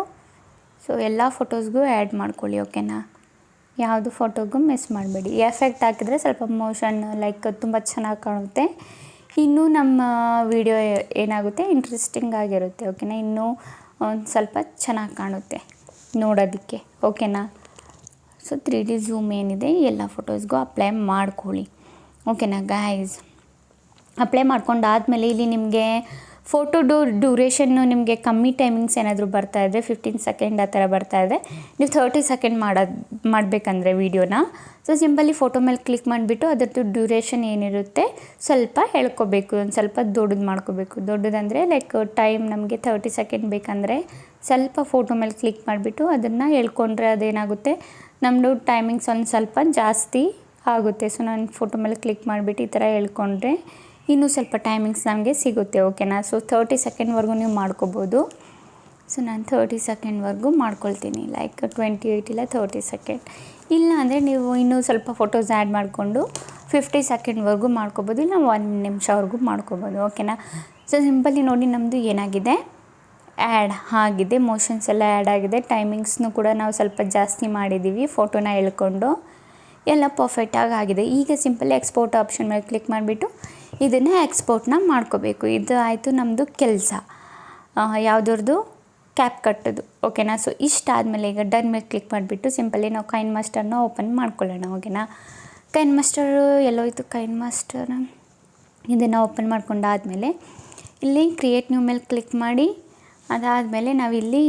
ಸೊ ಎಲ್ಲ ಫೋಟೋಸ್ಗೂ ಆ್ಯಡ್ ಮಾಡ್ಕೊಳ್ಳಿ. ಓಕೆನಾ, ಯಾವುದು ಫೋಟೋಗೂ ಮಿಸ್ ಮಾಡಬೇಡಿ. ಈ ಎಫೆಕ್ಟ್ ಹಾಕಿದರೆ ಸ್ವಲ್ಪ ಮೋಷನ್ ಲೈಕ್ ತುಂಬ ಚೆನ್ನಾಗಿ ಕಾಣುತ್ತೆ. ಇನ್ನೂ ನಮ್ಮ ವಿಡಿಯೋ ಏನಾಗುತ್ತೆ, ಇಂಟ್ರೆಸ್ಟಿಂಗ್ ಆಗಿರುತ್ತೆ. ಓಕೆನಾ, ಇನ್ನೂ ಒಂದು ಸ್ವಲ್ಪ ಚೆನ್ನಾಗಿ ಕಾಣುತ್ತೆ ನೋಡೋದಕ್ಕೆ. ಓಕೆನಾ, ಸೊ 3D ಝೂಮ್ ಏನಿದೆ ಎಲ್ಲ ಫೋಟೋಸ್ಗೂ ಅಪ್ಲೈ ಮಾಡ್ಕೊಳ್ಳಿ. ಓಕೆನಾ ಗೈಸ್, ಅಪ್ಲೈ ಮಾಡ್ಕೊಂಡಾದಮೇಲೆ ಇಲ್ಲಿ ನಿಮಗೆ ಫೋಟೋ ಡ್ಯೂರೇಷನ್ನು ನಿಮಗೆ ಕಮ್ಮಿ ಟೈಮಿಂಗ್ಸ್ ಏನಾದರೂ ಬರ್ತಾಯಿದ್ರೆ 15 ಸೆಕೆಂಡ್ ಆ ಥರ ಬರ್ತಾಯಿದೆ, ನೀವು 30 ಸೆಕೆಂಡ್ ಮಾಡಬೇಕಂದ್ರೆ ವೀಡಿಯೋನ, ಸೊ ಸಿಂಪಲಿ ಫೋಟೋ ಮೇಲೆ ಕ್ಲಿಕ್ ಮಾಡಿಬಿಟ್ಟು ಅದರದ್ದು ಡ್ಯೂರೇಷನ್ ಏನಿರುತ್ತೆ ಸ್ವಲ್ಪ ಹೇಳ್ಕೋಬೇಕು, ಒಂದು ಸ್ವಲ್ಪ ದೊಡ್ಡದು ಮಾಡ್ಕೋಬೇಕು. ದೊಡ್ಡದಂದರೆ ಲೈಕ್ ಟೈಮ್ ನಮಗೆ 30 ಸೆಕೆಂಡ್ ಬೇಕಂದರೆ ಸ್ವಲ್ಪ ಫೋಟೋ ಮೇಲೆ ಕ್ಲಿಕ್ ಮಾಡಿಬಿಟ್ಟು ಅದನ್ನು ಹೇಳ್ಕೊಂಡ್ರೆ ಅದೇನಾಗುತ್ತೆ, ನಮ್ಮದು ಟೈಮಿಂಗ್ಸ್ ಒಂದು ಸ್ವಲ್ಪ ಜಾಸ್ತಿ ಆಗುತ್ತೆ. ಸೊ ನಾನು ಫೋಟೋ ಮೇಲೆ ಕ್ಲಿಕ್ ಮಾಡಿಬಿಟ್ಟು ಈ ಥರ ಹೇಳ್ಕೊಂಡ್ರೆ ಇನ್ನೂ ಸ್ವಲ್ಪ ಟೈಮಿಂಗ್ಸ್ ನಮಗೆ ಸಿಗುತ್ತೆ. ಓಕೆನಾ, ಸೊ 30 ಸೆಕೆಂಡ್ವರೆಗೂ ನೀವು ಮಾಡ್ಕೋಬೋದು. ಸೊ ನಾನು 30 ಸೆಕೆಂಡ್ವರೆಗೂ ಮಾಡ್ಕೊಳ್ತೀನಿ, ಲೈಕ್ 28 ಇಲ್ಲ 30 ಸೆಕೆಂಡ್. ಇಲ್ಲ ಅಂದರೆ ನೀವು ಇನ್ನೂ ಸ್ವಲ್ಪ ಫೋಟೋಸ್ ಆ್ಯಡ್ ಮಾಡಿಕೊಂಡು 50 ಸೆಕೆಂಡ್ವರೆಗೂ ಮಾಡ್ಕೋಬೋದು, ಇಲ್ಲ 1 ನಿಮಿಷವರೆಗೂ ಮಾಡ್ಕೋಬೋದು. ಓಕೆನಾ, ಸೊ ಸಿಂಪಲಿ ನೋಡಿ ನಮ್ಮದು ಏನಾಗಿದೆ, ಆ್ಯಡ್ ಆಗಿದೆ, ಮೋಷನ್ಸ್ ಎಲ್ಲ ಆ್ಯಡ್ ಆಗಿದೆ. ಟೈಮಿಂಗ್ಸ್ನೂ ಕೂಡ ನಾವು ಸ್ವಲ್ಪ ಜಾಸ್ತಿ ಮಾಡಿದ್ದೀವಿ ಫೋಟೋನ ಹೇಳ್ಕೊಂಡು, ಎಲ್ಲ ಪರ್ಫೆಕ್ಟಾಗಿ ಆಗಿದೆ. ಈಗ ಸಿಂಪಲಿ ಎಕ್ಸ್ಪೋರ್ಟ್ ಆಪ್ಷನ್ ಮೇಲೆ ಕ್ಲಿಕ್ ಮಾಡಿಬಿಟ್ಟು ಇದನ್ನು ಎಕ್ಸ್ಪೋರ್ಟ್ನ ಮಾಡ್ಕೋಬೇಕು. ಇದು ಆಯಿತು ನಮ್ಮದು ಕೆಲಸ, ಯಾವುದ್ರದ್ದು ಕ್ಯಾಪ್ ಕಟ್ಟೋದು. ಓಕೆನಾ, ಸೊ ಇಷ್ಟಾದಮೇಲೆ ಈಗ ಡನ್ ಮೇಲೆ ಕ್ಲಿಕ್ ಮಾಡಿಬಿಟ್ಟು ಸಿಂಪಲಿ ನಾವು ಕೈನ್ ಮಾಸ್ಟರ್ನ ಓಪನ್ ಮಾಡ್ಕೊಳ್ಳೋಣ. ಓಕೆನಾ, ಕೈನ್ ಮಾಸ್ಟರ್ ಎಲ್ಲೋಯ್ತು, ಕೈನ್ ಮಾಸ್ಟರ್ ಇದನ್ನು ಓಪನ್ ಮಾಡ್ಕೊಂಡಾದಮೇಲೆ ಇಲ್ಲಿ ಕ್ರಿಯೇಟ್ ನ್ಯೂ ಮೇಲೆ ಕ್ಲಿಕ್ ಮಾಡಿ, ಅದಾದಮೇಲೆ ನಾವಿಲ್ಲಿ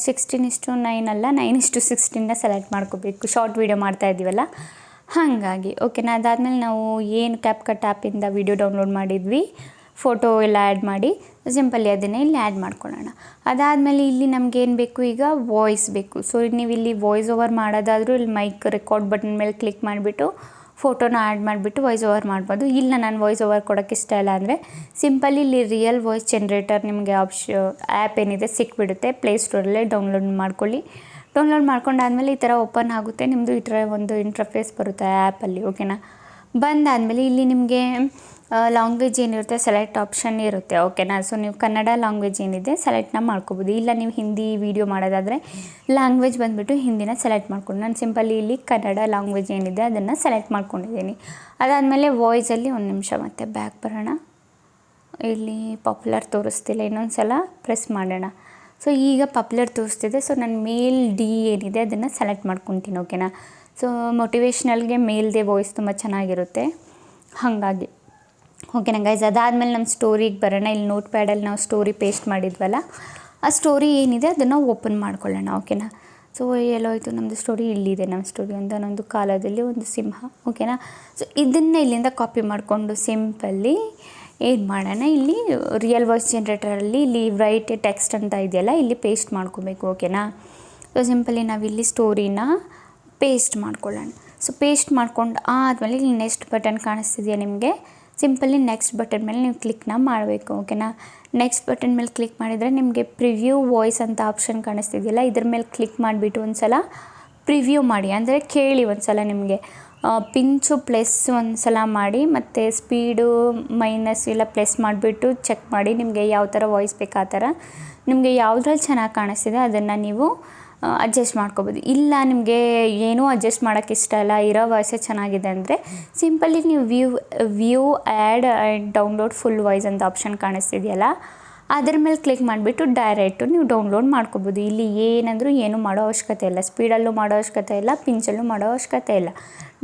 16:9 ಅಲ್ಲ 9:16ನ ಸೆಲೆಕ್ಟ್ ಮಾಡ್ಕೋಬೇಕು. ಶಾರ್ಟ್ ವೀಡಿಯೋ ಮಾಡ್ತಾ ಇದ್ದೀವಲ್ಲ ಹಾಗಾಗಿ. ಓಕೆನಾ, ಅದಾದಮೇಲೆ ನಾವು ಏನು ಕ್ಯಾಪ್ ಕಟ್ ಆ್ಯಪಿಂದ ವೀಡಿಯೋ ಡೌನ್ಲೋಡ್ ಮಾಡಿದ್ವಿ, ಫೋಟೋ ಎಲ್ಲ ಆ್ಯಡ್ ಮಾಡಿ ಸಿಂಪಲಿ ಅದನ್ನೇ ಇಲ್ಲಿ ಆ್ಯಡ್ ಮಾಡ್ಕೊಳ್ಳೋಣ. ಅದಾದಮೇಲೆ ಇಲ್ಲಿ ನಮಗೇನು ಬೇಕು, ಈಗ ವಾಯ್ಸ್ ಬೇಕು. ಸೊ ನೀವು ಇಲ್ಲಿ ವಾಯ್ಸ್ ಓವರ್ ಮಾಡೋದಾದರೂ ಇಲ್ಲಿ ಮೈಕ್ ರೆಕಾರ್ಡ್ ಬಟನ್ ಮೇಲೆ ಕ್ಲಿಕ್ ಮಾಡಿಬಿಟ್ಟು ಫೋಟೋನ ಆ್ಯಡ್ ಮಾಡಿಬಿಟ್ಟು ವಾಯ್ಸ್ ಓವರ್ ಮಾಡ್ಬೋದು. ಇಲ್ಲ ನಾನು ವಾಯ್ಸ್ ಓವರ್ ಕೊಡೋಕ್ಕೆ ಇಷ್ಟ ಇಲ್ಲ ಅಂದರೆ ಸಿಂಪಲಿ ಇಲ್ಲಿ ರಿಯಲ್ ವಾಯ್ಸ್ ಜನ್ರೇಟರ್ ನಿಮಗೆ ಆ್ಯಪ್ ಏನಿದೆ ಸಿಕ್ಬಿಡುತ್ತೆ, ಪ್ಲೇಸ್ಟೋರಲ್ಲೇ ಡೌನ್ಲೋಡ್ ಮಾಡ್ಕೊಳ್ಳಿ. ಡೌನ್ಲೋಡ್ ಮಾಡ್ಕೊಂಡಾದಮೇಲೆ ಈ ಥರ ಓಪನ್ ಆಗುತ್ತೆ, ನಿಮ್ಮದು ಈ ಥರ ಒಂದು ಇಂಟರ್ಫೇಸ್ ಬರುತ್ತೆ ಆ್ಯಪಲ್ಲಿ. ಓಕೆನಾ, ಬಂದಾದಮೇಲೆ ಇಲ್ಲಿ ನಿಮಗೆ ಲ್ಯಾಂಗ್ವೇಜ್ ಏನಿರುತ್ತೆ ಸೆಲೆಕ್ಟ್ ಆಪ್ಷನ್ ಇರುತ್ತೆ. ಓಕೆನಾ, ಸೊ ನೀವು ಕನ್ನಡ ಲ್ಯಾಂಗ್ವೇಜ್ ಏನಿದೆ ಸೆಲೆಕ್ಟ್ನ ಮಾಡ್ಕೋಬೋದು. ಇಲ್ಲ ನೀವು ಹಿಂದಿ ವೀಡಿಯೋ ಮಾಡೋದಾದರೆ ಲ್ಯಾಂಗ್ವೇಜ್ ಬಂದುಬಿಟ್ಟು ಹಿಂದಿನ ಸೆಲೆಕ್ಟ್ ಮಾಡ್ಕೊಂಡು, ನಾನು ಸಿಂಪಲಿ ಇಲ್ಲಿ ಕನ್ನಡ ಲ್ಯಾಂಗ್ವೇಜ್ ಏನಿದೆ ಅದನ್ನು ಸೆಲೆಕ್ಟ್ ಮಾಡ್ಕೊಂಡಿದ್ದೀನಿ. ಅದಾದಮೇಲೆ ವಾಯ್ಸಲ್ಲಿ ಒಂದು ನಿಮಿಷ ಮತ್ತೆ ಬ್ಯಾಕ್ ಬರೋಣ. ಇಲ್ಲಿ ಪಾಪ್ಯುಲರ್ ತೋರಿಸ್ತಿಲ್ಲ, ಇನ್ನೊಂದು ಸಲ ಪ್ರೆಸ್ ಮಾಡೋಣ. ಸೊ ಈಗ ಪಾಪ್ಯುಲರ್ ತೋರಿಸ್ತಿದೆ. ಸೊ ನಾನು ಮೇಲ್ ಡಿ ಏನಿದೆ ಅದನ್ನು ಸೆಲೆಕ್ಟ್ ಮಾಡ್ಕೊತೀನಿ. ಓಕೆನಾ, ಸೊ ಮೋಟಿವೇಶ್ನಲ್ಗೆ ಮೇಲ್ದೇ ವಾಯ್ಸ್ ತುಂಬ ಚೆನ್ನಾಗಿರುತ್ತೆ ಹಾಗಾಗಿ. ಓಕೆನಾ ಗೈಸ್, ಅದಾದಮೇಲೆ ನಮ್ಮ ಸ್ಟೋರಿಗೆ ಬರೋಣ. ಇಲ್ಲಿ ನೋಟ್ ಪ್ಯಾಡಲ್ಲಿ ನಾವು ಸ್ಟೋರಿ ಪೇಸ್ಟ್ ಮಾಡಿದ್ವಲ್ಲ, ಆ ಸ್ಟೋರಿ ಏನಿದೆ ಅದನ್ನು ಓಪನ್ ಮಾಡ್ಕೊಳ್ಳೋಣ. ಓಕೆನಾ, ಸೊ ಎಲ್ಲೋಯ್ತು ನಮ್ಮದು ಸ್ಟೋರಿ, ಇಲ್ಲಿದೆ ನಮ್ಮ ಸ್ಟೋರಿ. ಒಂದೊಂದು ಕಾಲದಲ್ಲಿ ಒಂದು ಸಿಂಹ. ಓಕೆನಾ, ಸೊ ಇದನ್ನು ಇಲ್ಲಿಂದ ಕಾಪಿ ಮಾಡಿಕೊಂಡು ಸಿಂಪಲ್ಲಿ ಏನು ಮಾಡೋಣ, ಇಲ್ಲಿ ರಿಯಲ್ ವಾಯ್ಸ್ ಜನ್ರೇಟರಲ್ಲಿ ಇಲ್ಲಿ ರೈಟ್ ಟೆಕ್ಸ್ಟ್ ಅಂತ ಇದೆಯಲ್ಲ ಇಲ್ಲಿ ಪೇಸ್ಟ್ ಮಾಡ್ಕೋಬೇಕು. ಓಕೆನಾ, ಸೊ ಸಿಂಪಲಿ ನಾವಿಲ್ಲಿ ಸ್ಟೋರಿನ ಪೇಸ್ಟ್ ಮಾಡ್ಕೊಳ್ಳೋಣ. ಸೊ ಪೇಸ್ಟ್ ಮಾಡ್ಕೊಂಡು ಆದಮೇಲೆ ಇಲ್ಲಿ ನೆಕ್ಸ್ಟ್ ಬಟನ್ ಕಾಣಿಸ್ತಿದೆಯಾ ನಿಮಗೆ, ಸಿಂಪಲಿ ನೆಕ್ಸ್ಟ್ ಬಟನ್ ಮೇಲೆ ನೀವು ಕ್ಲಿಕ್ನ ಮಾಡಬೇಕು. ಓಕೆನಾ, ನೆಕ್ಸ್ಟ್ ಬಟನ್ ಮೇಲೆ ಕ್ಲಿಕ್ ಮಾಡಿದರೆ ನಿಮಗೆ ಪ್ರಿವ್ಯೂ ವಾಯ್ಸ್ ಅಂತ ಆಪ್ಷನ್ ಕಾಣಿಸ್ತಿದೆಯಲ್ಲ ಇದ್ರ ಮೇಲೆ ಕ್ಲಿಕ್ ಮಾಡಿಬಿಟ್ಟು ಒಂದು ಸಲ ಪ್ರಿವ್ಯೂ ಮಾಡಿ, ಅಂದರೆ ಕೇಳಿ ಒಂದು ಸಲ ನಿಮಗೆ ಪಿಂಚು ಪ್ಲಸ್ ಒಂದು ಸಲ ಮಾಡಿ, ಮತ್ತು ಸ್ಪೀಡು ಮೈನಸ್ ಇಲ್ಲ ಪ್ಲಸ್ ಮಾಡಿಬಿಟ್ಟು ಚೆಕ್ ಮಾಡಿ ನಿಮಗೆ ಯಾವ ಥರ ವಾಯ್ಸ್ ಬೇಕು ಆ ಥರ. ನಿಮಗೆ ಯಾವುದ್ರಲ್ಲಿ ಚೆನ್ನಾಗಿ ಕಾಣಿಸ್ತಿದೆ ಅದನ್ನು ನೀವು ಅಡ್ಜಸ್ಟ್ ಮಾಡ್ಕೋಬೋದು. ಇಲ್ಲ ನಿಮಗೆ ಏನೂ ಅಡ್ಜಸ್ಟ್ ಮಾಡೋಕ್ಕೆ ಇಷ್ಟ ಇಲ್ಲ, ಇರೋ ವಾಯ್ಸೇ ಚೆನ್ನಾಗಿದೆ ಅಂದರೆ ಸಿಂಪಲಿ ನೀವು view add and download full voice ಅಂತ ಆಪ್ಷನ್ ಕಾಣಿಸ್ತಿದೆಯಲ್ಲ ಅದ್ರ ಮೇಲೆ ಕ್ಲಿಕ್ ಮಾಡಿಬಿಟ್ಟು ಡೈರೆಕ್ಟು ನೀವು ಡೌನ್ಲೋಡ್ ಮಾಡ್ಕೋಬೋದು. ಇಲ್ಲಿ ಏನಂದರೂ ಏನೂ ಮಾಡೋ ಅವಶ್ಯಕತೆ ಇಲ್ಲ, ಸ್ಪೀಡಲ್ಲೂ ಮಾಡೋ ಅವಶ್ಯಕತೆ ಇಲ್ಲ, ಪಿಂಚಲ್ಲೂ ಮಾಡೋ ಅವಶ್ಯಕತೆ ಇಲ್ಲ.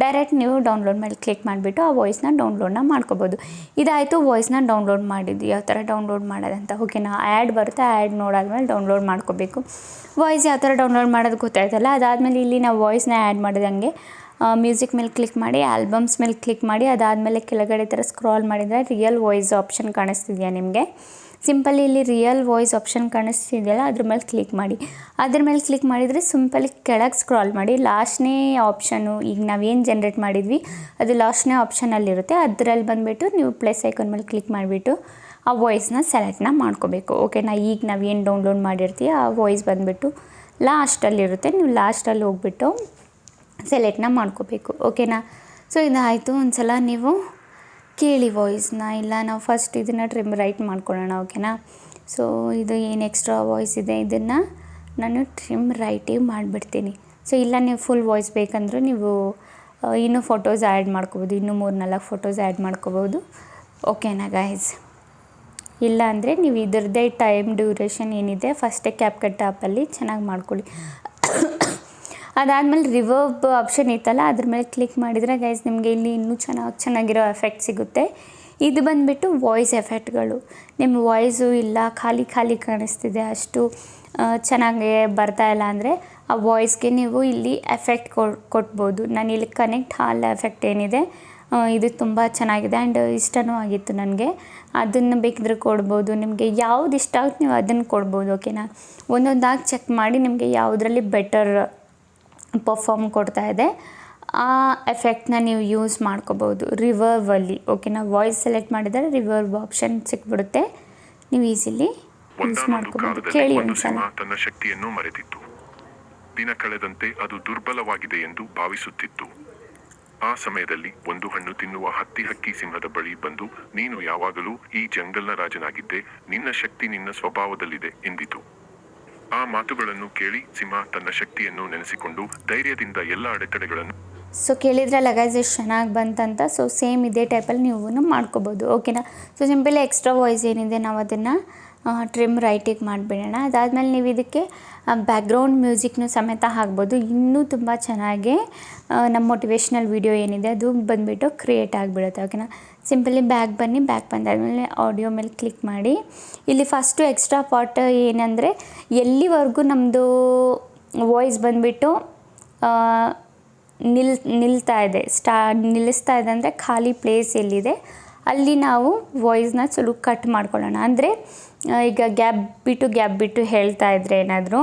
ಡೈರೆಕ್ಟ್ ನೀವು ಡೌನ್ಲೋಡ್ ಮೇಲೆ ಕ್ಲಿಕ್ ಮಾಡಿಬಿಟ್ಟು ಆ ವಾಯ್ಸ್ನ ಡೌನ್ಲೋಡ್ನ ಮಾಡ್ಕೋಬೋದು. ಇದಾಯಿತು ವಾಯ್ಸ್ನ ಡೌನ್ಲೋಡ್ ಮಾಡಿದ್ದು, ಯಾವ ಥರ ಡೌನ್ಲೋಡ್ ಮಾಡೋದಂತ. ಓಕೆನಾ, ಆ್ಯಡ್ ಬರುತ್ತೆ, ಆ್ಯಡ್ ನೋಡಾದ್ಮೇಲೆ ಡೌನ್ಲೋಡ್ ಮಾಡ್ಕೋಬೇಕು. ವಾಯ್ಸ್ ಯಾವ ಥರ ಡೌನ್ಲೋಡ್ ಮಾಡೋದು ಗೊತ್ತಾಯ್ತಲ್ಲ. ಅದಾದಮೇಲೆ ಇಲ್ಲಿ ನಾವು ವಾಯ್ಸ್ನ ಆ್ಯಡ್ ಮಾಡಿದಂಗೆ ಮ್ಯೂಸಿಕ್ ಮೇಲೆ ಕ್ಲಿಕ್ ಮಾಡಿ, ಆಲ್ಬಮ್ಸ್ ಮೇಲೆ ಕ್ಲಿಕ್ ಮಾಡಿ, ಅದಾದಮೇಲೆ ಕೆಳಗಡೆ ಥರ ಸ್ಕ್ರಾಲ್ ಮಾಡಿದರೆ ರಿಯಲ್ ವಾಯ್ಸ್ ಆಪ್ಷನ್ ಕಾಣಿಸ್ತಿದೆಯಾ ನಿಮಗೆ. ಸಿಂಪಲಿ ಇಲ್ಲಿ ರಿಯಲ್ ವಾಯ್ಸ್ ಆಪ್ಷನ್ ಕಾಣಿಸ್ತಿದೆಯಲ್ಲ ಅದ್ರ ಮೇಲೆ ಕ್ಲಿಕ್ ಮಾಡಿ. ಅದ್ರ ಮೇಲೆ ಕ್ಲಿಕ್ ಮಾಡಿದರೆ ಸಿಂಪಲಿ ಕೆಳಗೆ ಸ್ಕ್ರಾಲ್ ಮಾಡಿ ಲಾಸ್ಟ್ನೇ ಆಪ್ಷನು, ಈಗ ನಾವೇನು ಜನ್ರೇಟ್ ಮಾಡಿದ್ವಿ ಅದು ಲಾಸ್ಟ್ನೇ ಆಪ್ಷನಲ್ಲಿರುತ್ತೆ. ಅದರಲ್ಲಿ ಬಂದುಬಿಟ್ಟು ನೀವು ಪ್ಲಸ್ ಐಕಾನ್ ಮೇಲೆ ಕ್ಲಿಕ್ ಮಾಡಿಬಿಟ್ಟು ಆ ವಾಯ್ಸ್ನ ಸೆಲೆಕ್ಟ್ನ ಮಾಡ್ಕೋಬೇಕು. ಓಕೆನಾ, ಈಗ ನಾವೇನು ಡೌನ್ಲೋಡ್ ಮಾಡಿರ್ತೀವಿ ಆ ವಾಯ್ಸ್ ಬಂದುಬಿಟ್ಟು ಲಾಸ್ಟಲ್ಲಿರುತ್ತೆ. ನೀವು ಲಾಸ್ಟಲ್ಲಿ ಹೋಗ್ಬಿಟ್ಟು ಸೆಲೆಕ್ಟ್ನ ಮಾಡ್ಕೋಬೇಕು. ಓಕೆನಾ, ಸೊ ಇದಾಯಿತು. ಒಂದು ಸಲ ನೀವು ಕೇಳಿ ವಾಯ್ಸ್ನ. ಇಲ್ಲ ನಾವು ಫಸ್ಟ್ ಇದನ್ನು ಟ್ರಿಮ್ ರೈಟ್ ಮಾಡ್ಕೊಳ್ಳೋಣ. ಓಕೆನಾ, ಸೊ ಇದು ಏನು ಎಕ್ಸ್ಟ್ರಾ ವಾಯ್ಸ್ ಇದೆ ಇದನ್ನು ನಾನು ಟ್ರಿಮ್ ರೈಟಿಗೆ ಮಾಡಿಬಿಡ್ತೀನಿ. ಸೊ ಇಲ್ಲ ನೀವು ಫುಲ್ ವಾಯ್ಸ್ ಬೇಕಂದ್ರೆ ನೀವು ಇನ್ನೂ ಫೋಟೋಸ್ ಆ್ಯಡ್ ಮಾಡ್ಕೋಬೋದು, ಇನ್ನೂ 3-4 ಫೋಟೋಸ್ ಆ್ಯಡ್ ಮಾಡ್ಕೋಬೋದು. ಓಕೆನಾ ಗೈಸ್, ಇಲ್ಲ ಅಂದರೆ ನೀವು ಇದರದ್ದೇ ಟೈಮ್ ಡ್ಯೂರೇಷನ್ ಏನಿದೆ ಫಸ್ಟೇ ಕ್ಯಾಪ್ಕಟ್ ಆ್ಯಪಲ್ಲಿ ಚೆನ್ನಾಗಿ ಮಾಡ್ಕೊಳ್ಳಿ. ಅದಾದಮೇಲೆ ರಿವರ್ಬ್ ಆಪ್ಷನ್ ಇತ್ತಲ್ಲ ಅದ್ರ ಮೇಲೆ ಕ್ಲಿಕ್ ಮಾಡಿದರೆ ಗೈಸ್ ನಿಮಗೆ ಇಲ್ಲಿ ಇನ್ನೂ ಚೆನ್ನಾಗಿರೋ ಎಫೆಕ್ಟ್ ಸಿಗುತ್ತೆ. ಇದು ಬಂದುಬಿಟ್ಟು ವಾಯ್ಸ್ ಎಫೆಕ್ಟ್ಗಳು. ನಿಮ್ಮ ವಾಯ್ಸು ಇಲ್ಲ ಖಾಲಿ ಕಾಣಿಸ್ತಿದೆ, ಅಷ್ಟು ಚೆನ್ನಾಗಿ ಬರ್ತಾಯಿಲ್ಲ ಅಂದರೆ ಆ ವಾಯ್ಸ್ಗೆ ನೀವು ಇಲ್ಲಿ ಎಫೆಕ್ಟ್ ಕೊಟ್ಬೋದು. ನಾನು ಇಲ್ಲಿ ಕನೆಕ್ಟ್ ಹಾಲ್ ಎಫೆಕ್ಟ್ ಏನಿದೆ ಇದು ತುಂಬ ಚೆನ್ನಾಗಿದೆ ಆ್ಯಂಡ್ ಇಷ್ಟನೂ ಆಗಿತ್ತು ನನಗೆ. ಅದನ್ನು ಬೇಕಿದ್ರೆ ಕೊಡ್ಬೋದು. ನಿಮಗೆ ಯಾವ್ದು ಇಷ್ಟ ಆಗುತ್ತೆ ನೀವು ಅದನ್ನು ಕೊಡ್ಬೋದು. ಓಕೆನಾ, ಒಂದೊಂದಾಗಿ ಚೆಕ್ ಮಾಡಿ ನಿಮಗೆ ಯಾವುದರಲ್ಲಿ ಬೆಟರ್ ಪರ್ಫಾರ್ಮ್ ಕೊಡ್ತಾ ಇದೆ ಆ ಎಫೆಕ್ಟ್ನ ನೀವು ಯೂಸ್ ಮಾಡ್ಕೋಬೋದು ರಿವರ್ಬಲ್ಲಿ. ಓಕೆನಾ, ವಾಯ್ಸ್ ಸೆಲೆಕ್ಟ್ ಮಾಡಿದರೆ ರಿವರ್ಬ್ ಆಪ್ಷನ್ ಸಿಕ್ಬಿಡುತ್ತೆ, ನೀವು ಈಸಿಲಿ ಯೂಸ್ ಮಾಡ್ಕೋಬೋದು. ಕೇಳಿ ಒಂದ್ಸಲ. ತನ್ನ ಶಕ್ತಿಯನ್ನು ಮರೆತಿತ್ತು. ದಿನ ಕಳೆದಂತೆ ಅದು ದುರ್ಬಲವಾಗಿದೆ ಎಂದು ಭಾವಿಸುತ್ತಿತ್ತು. ಆ ಸಮಯದಲ್ಲಿ ಒಂದು ಹಣ್ಣು ತಿನ್ನುವ ಹಕ್ಕಿ ಸಿಂಹದ ಬಳಿ ಬಂದು, ನೀನು ಯಾವಾಗಲೂ ಈ ಜಂಗಲ್ನ ರಾಜನಾಗಿದ್ದೆ, ನಿನ್ನ ಶಕ್ತಿ ನಿನ್ನ ಸ್ವಭಾವದಲ್ಲಿದೆ ಎಂದಿತು. ಆ ಮಾತುಗಳನ್ನು ಕೇಳಿ ಸಿಂಹ ತನ್ನ ಶಕ್ತಿಯನ್ನು ನೆನೆಸಿಕೊಂಡು ಧೈರ್ಯದಿಂದ ಎಲ್ಲ ಅಡೆತಡೆಗಳನ್ನು. ಸೊ ಕೇಳಿದ್ರಲ್ಲ ಗೈಸ್ ಎಷ್ಟು ಚೆನ್ನಾಗಿ ಬಂತಂತ. ಸೊ ಸೇಮ್ ಇದೇ ಟೈಪಲ್ಲಿ ನೀವು ಮಾಡ್ಕೋಬೋದು. ಓಕೆನಾ, ಸೊ ಸಿಂಪಲಿ ಎಕ್ಸ್ಟ್ರಾ ವಾಯ್ಸ್ ಏನಿದೆ ನಾವು ಅದನ್ನು ಟ್ರಿಮ್ ರೈಟಿಗೆ ಮಾಡಿಬಿಡೋಣ. ಅದಾದಮೇಲೆ ನೀವು ಇದಕ್ಕೆ ಬ್ಯಾಕ್ಗ್ರೌಂಡ್ ಮ್ಯೂಸಿಕ್ನು ಸಮೇತ ಹಾಕ್ಬೋದು. ಇನ್ನೂ ತುಂಬ ಚೆನ್ನಾಗಿ ನಮ್ಮ ಮೋಟಿವೇಶ್ನಲ್ ವೀಡಿಯೋ ಏನಿದೆ ಅದು ಬಂದುಬಿಟ್ಟು ಕ್ರಿಯೇಟ್ ಆಗಿಬಿಡುತ್ತೆ. ಓಕೆನಾ, ಸಿಂಪಲಿ ಬ್ಯಾಕ್ ಬಂದಾದಮೇಲೆ ಆಡಿಯೋ ಮೇಲೆ ಕ್ಲಿಕ್ ಮಾಡಿ. ಇಲ್ಲಿ ಫಸ್ಟು ಎಕ್ಸ್ಟ್ರಾ ಪಾರ್ಟ್ ಏನಂದರೆ ಎಲ್ಲಿವರೆಗೂ ನಮ್ಮದು ವಾಯ್ಸ್ ಬಂದುಬಿಟ್ಟು ನಿಲ್ತಾ ಇದೆ ನಿಲ್ಲಿಸ್ತಾ ಇದೆ ಅಂದರೆ ಖಾಲಿ ಪ್ಲೇಸ್ ಎಲ್ಲಿದೆ ಅಲ್ಲಿ ನಾವು ವಾಯ್ಸ್ನ ಸ್ವಲ್ಪ ಕಟ್ ಮಾಡ್ಕೊಳ್ಳೋಣ. ಅಂದರೆ ಈಗ ಗ್ಯಾಪ್ ಬಿಟ್ಟು ಹೇಳ್ತಾ ಇದ್ರೆ ಏನಾದರೂ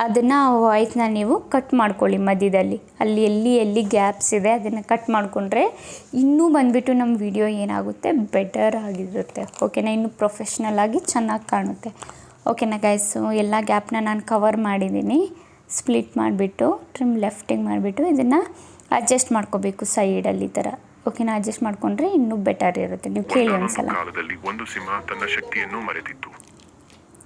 ಅದನ್ನು ವಾಯ್ಸ್ನ ನೀವು ಕಟ್ ಮಾಡ್ಕೊಳ್ಳಿ ಮಧ್ಯದಲ್ಲಿ. ಅಲ್ಲಿ ಎಲ್ಲಿ ಗ್ಯಾಪ್ಸ್ ಇದೆ ಅದನ್ನು ಕಟ್ ಮಾಡಿಕೊಂಡ್ರೆ ಇನ್ನೂ ಬಂದುಬಿಟ್ಟು ನಮ್ಮ ವಿಡಿಯೋ ಏನಾಗುತ್ತೆ ಬೆಟರ್ ಆಗಿರುತ್ತೆ. ಓಕೆನಾ, ಇನ್ನೂ ಪ್ರೊಫೆಷ್ನಲ್ ಆಗಿ ಚೆನ್ನಾಗಿ ಕಾಣುತ್ತೆ. ಓಕೆನಾ ಗೈಸ್, ಎಲ್ಲ ಗ್ಯಾಪ್ನ ನಾನು ಕವರ್ ಮಾಡಿದ್ದೀನಿ. ಸ್ಪ್ಲಿಟ್ ಮಾಡಿಬಿಟ್ಟು ಟ್ರಿಮ್ ಲೆಫ್ಟಿಗೆ ಮಾಡಿಬಿಟ್ಟು ಇದನ್ನು ಅಡ್ಜಸ್ಟ್ ಮಾಡ್ಕೋಬೇಕು ಸೈಡಲ್ಲಿ ಈ ಥರ. ಓಕೆನಾ, ಅಡ್ಜಸ್ಟ್ ಮಾಡಿಕೊಂಡ್ರೆ ಇನ್ನೂ ಬೆಟರ್ ಇರುತ್ತೆ. ನೀವು ಕೇಳಿ ಒಂದ್ಸಲ. ಕಾಲದಲ್ಲಿ ಒಂದು ಸಿಂಹ ತನ್ನ ಶಕ್ತಿಯನ್ನು ಮರೆತಿತ್ತು.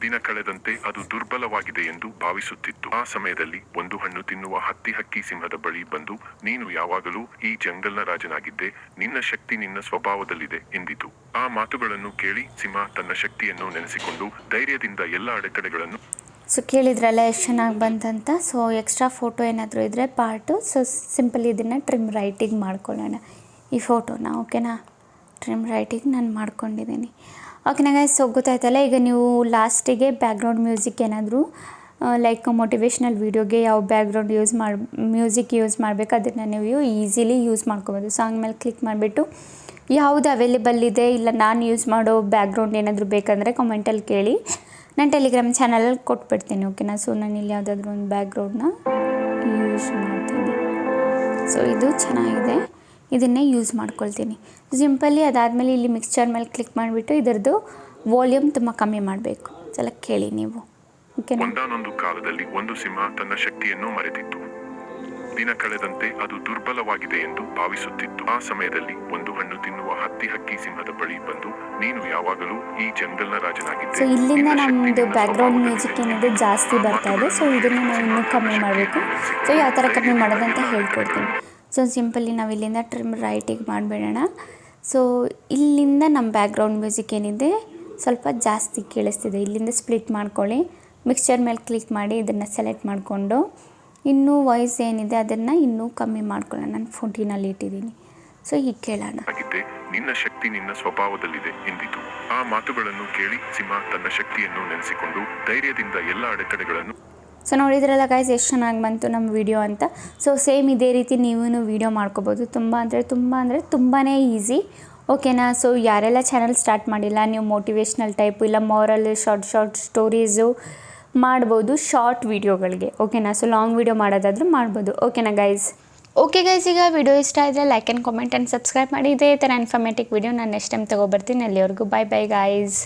ದಿನ ಕಳೆದಂತೆ ಅದು ದುರ್ಬಲವಾಗಿದೆ ಎಂದು ಭಾವಿಸುತ್ತಿತ್ತು. ಆ ಸಮಯದಲ್ಲಿ ಒಂದು ಹಣ್ಣು ತಿನ್ನುವ ಹಕ್ಕಿ ಸಿಂಹದ ಬಳಿ ಬಂದು, ನೀನು ಯಾವಾಗಲೂ ಈ ಜಂಗಲ್ನ ರಾಜನಾಗಿದ್ದೆ, ನಿನ್ನ ಶಕ್ತಿ ನಿನ್ನ ಸ್ವಭಾವದಲ್ಲಿದೆ ಎಂದಿತು. ಆ ಮಾತುಗಳನ್ನು ಕೇಳಿ ಸಿಂಹ ತನ್ನ ಶಕ್ತಿಯನ್ನು ನೆನೆಸಿಕೊಂಡು ಧೈರ್ಯದಿಂದ ಎಲ್ಲ ಅಡೆತಡೆಗಳನ್ನು. ಸೊ ಕೇಳಿದ್ರಲ್ಲ ಎಷ್ಟು ಚೆನ್ನಾಗಿ ಬಂತಂತ. ಸೊ ಎಕ್ಸ್ಟ್ರಾ ಫೋಟೋ ಏನಾದರೂ ಇದ್ದರೆ ಪಾರ್ಟು. ಸೊ ಸಿಂಪಲಿ ಇದನ್ನು ಟ್ರಿಮ್ ರೈಟಿಗೆ ಮಾಡ್ಕೊಳ್ಳೋಣ ಈ ಫೋಟೋನ. ಓಕೆನಾ, ಟ್ರಿಮ್ ರೈಟಿಗೆ ನಾನು ಮಾಡ್ಕೊಂಡಿದ್ದೀನಿ. ಓಕೆನಾ ಗೈಸ್, ಸೊ ಗೊತ್ತಾಯ್ತಲ್ಲ. ಈಗ ನೀವು ಲಾಸ್ಟಿಗೆ ಬ್ಯಾಕ್ಗ್ರೌಂಡ್ ಮ್ಯೂಸಿಕ್ ಏನಾದರೂ ಲೈಕ್ ಮೋಟಿವೇಶ್ನಲ್ ವೀಡಿಯೋಗೆ ಯಾವ ಬ್ಯಾಕ್ಗ್ರೌಂಡ್ ಮ್ಯೂಸಿಕ್ ಯೂಸ್ ಮಾಡಬೇಕು ಅದನ್ನು ನೀವು ಈಸಿಲಿ ಯೂಸ್ ಮಾಡ್ಕೋಬೋದು. ಸಾಂಗ್ ಮೇಲೆ ಕ್ಲಿಕ್ ಮಾಡಿಬಿಟ್ಟು ಯಾವುದು ಅವೈಲೇಬಲ್ ಇದೆ, ಇಲ್ಲ ನಾನು ಯೂಸ್ ಮಾಡೋ ಬ್ಯಾಕ್ಗ್ರೌಂಡ್ ಏನಾದರೂ ಬೇಕಂದರೆ ಕಮೆಂಟಲ್ಲಿ ಕೇಳಿ, ನಾನು ಟೆಲಿಗ್ರಾಮ್ ಚಾನಲಲ್ಲಿ ಕೊಟ್ಬಿಡ್ತೀನಿ. ಓಕೆನಾ, ಸೊ ನಾನು ಇಲ್ಲಿ ಯಾವುದಾದ್ರೂ ಒಂದು ಬ್ಯಾಕ್ಗ್ರೌಂಡ್ನ ಯೂಸ್ ಮಾಡ್ತೀನಿ. ಸೊ ಇದು ಚೆನ್ನಾಗಿದೆ, ಇದನ್ನೇ ಯೂಸ್ ಮಾಡ್ಕೊಳ್ತೀನಿ ಸಿಂಪಲಿ. ಅದಾದಮೇಲೆ ಇಲ್ಲಿ ಮಿಕ್ಸ್ಚರ್ ಮೇಲೆ ಕ್ಲಿಕ್ ಮಾಡಿಬಿಟ್ಟು ಇದರದ್ದು ವಾಲ್ಯೂಮ್ ತುಂಬ ಕಮ್ಮಿ ಮಾಡಬೇಕು. ಸಲ ಕೇಳಿ ನೀವು. ಓಕೆನಾ, ಒಂದಾನೊಂದು ಕಾಲದಲ್ಲಿ ಒಂದು ಸಿಂಹ ತನ್ನ ಶಕ್ತಿಯನ್ನು ಮರೆತಿತ್ತು. ದಿನ ಕಳೆದಂತೆ ಅದು ದುರ್ಬಲವಾಗಿದೆ ಎಂದು ಭಾವಿಸುತ್ತಿತ್ತು. ಆ ಸಮಯದಲ್ಲಿ ಒಂದು ಹಣ್ಣು ತಿನ್ನುವ ಹಕ್ಕಿ ಸಿಂಹದ ಬಳಿ ಬಂದು, ನೀನು ಯಾವಾಗಲೂ ಈ ಜಂಗಲ್ನ ರಾಜನಾಗಿದ್ದೆ. ಸೊ ಇಲ್ಲಿಂದ ನಮ್ಮದು ಬ್ಯಾಕ್ಗ್ರೌಂಡ್ ಮ್ಯೂಸಿಕ್ ಏನಿದೆ ಜಾಸ್ತಿ ಬರ್ತಾ ಇದೆ. ಸೊ ಇದನ್ನು ನಾವು ಇನ್ನೂ ಕಮ್ಮಿ ಮಾಡಬೇಕು. ಸೊ ಯಾವ ಥರ ಕಮ್ಮಿ ಮಾಡೋದಂತ ಹೇಳ್ಕೊಡ್ತೀನಿ. ಸೊ ಸಿಂಪಲಿ ನಾವು ಇಲ್ಲಿಂದ ಟ್ರಿಮ್ ರೈಟಿಗೆ ಮಾಡಿಬಿಡೋಣ. ಸೊ ಇಲ್ಲಿಂದ ನಮ್ಮ ಬ್ಯಾಕ್ಗ್ರೌಂಡ್ ಮ್ಯೂಸಿಕ್ ಏನಿದೆ ಸ್ವಲ್ಪ ಜಾಸ್ತಿ ಕೇಳಿಸ್ತಿದೆ. ಇಲ್ಲಿಂದ ಸ್ಪ್ಲಿಟ್ ಮಾಡ್ಕೊಳ್ಳಿ. ಮಿಕ್ಸ್ಚರ್ ಮೇಲೆ ಕ್ಲಿಕ್ ಮಾಡಿ ಇದನ್ನು ಸೆಲೆಕ್ಟ್ ಮಾಡಿಕೊಂಡು ಇನ್ನೂ ವಾಯ್ಸ್ ಏನಿದೆ ಅದನ್ನು ಇನ್ನೂ ಕಮ್ಮಿ ಮಾಡ್ಕೊಳ್ಳೋಣ. ನಾನು 14 ಇಟ್ಟಿದ್ದೀನಿ. ಸೊ ಈಗ ಕೇಳೋಣ. ನಿನ್ನ ಶಕ್ತಿ ನಿನ್ನ ಸ್ವಭಾವದಲ್ಲಿದೆ ಎಂದಿತು. ಆ ಮಾತುಗಳನ್ನು ಕೇಳಿ ಸಿಂಹ ತನ್ನ ಶಕ್ತಿಯನ್ನು ನೆನೆಸಿಕೊಂಡು ಧೈರ್ಯದಿಂದ ಎಲ್ಲ ಅಡೆತಡೆಗಳನ್ನು. ಸೊ ನೋಡಿದ್ರಲ್ಲ ಗೈಸ್ ಎಷ್ಟು ಚೆನ್ನಾಗಿ ಬಂತು ನಮ್ಮ ವಿಡಿಯೋ ಅಂತ. ಸೊ ಸೇಮ್ ಇದೇ ರೀತಿ ನೀವು ವಿಡಿಯೋ ಮಾಡ್ಕೋಬೋದು. ತುಂಬ ಅಂದರೆ ತುಂಬಾ ಈಸಿ. ಓಕೆನಾ. ಸೊ ಯಾರೆಲ್ಲ ಚಾನಲ್ ಸ್ಟಾರ್ಟ್ ಮಾಡಿಲ್ಲ, ನೀವು ಮೋಟಿವೇಶ್ನಲ್ ಟೈಪ್ ಇಲ್ಲ ಮಾರಲ್ ಶಾರ್ಟ್ ಸ್ಟೋರೀಸು ಮಾಡ್ಬೋದು ಶಾರ್ಟ್ ವೀಡಿಯೋಗಳಿಗೆ. ಓಕೆನಾ. ಸೊ ಲಾಂಗ್ ವೀಡಿಯೋ ಮಾಡೋದಾದರೂ ಮಾಡ್ಬೋದು. ಓಕೆನಾ ಗೈಸ್. ಓಕೆ ಗೈಸ್, ಈಗ ವಿಡಿಯೋ ಇಷ್ಟ ಆದರೆ like and comment and subscribe ಮಾಡಿ. ಇದೇ ಥರ ಇನ್ಫಾರ್ಮೇಟಿವ್ ವಿಡಿಯೋ ನಾನು ನೆಕ್ಸ್ಟ್ ಟೈಮ್ ತೊಗೊಬರ್ತೀನಿ. ಅಲ್ಲಿವರೆಗೂ ಬಾಯ್ ಬಾಯ್ ಗೈಸ್.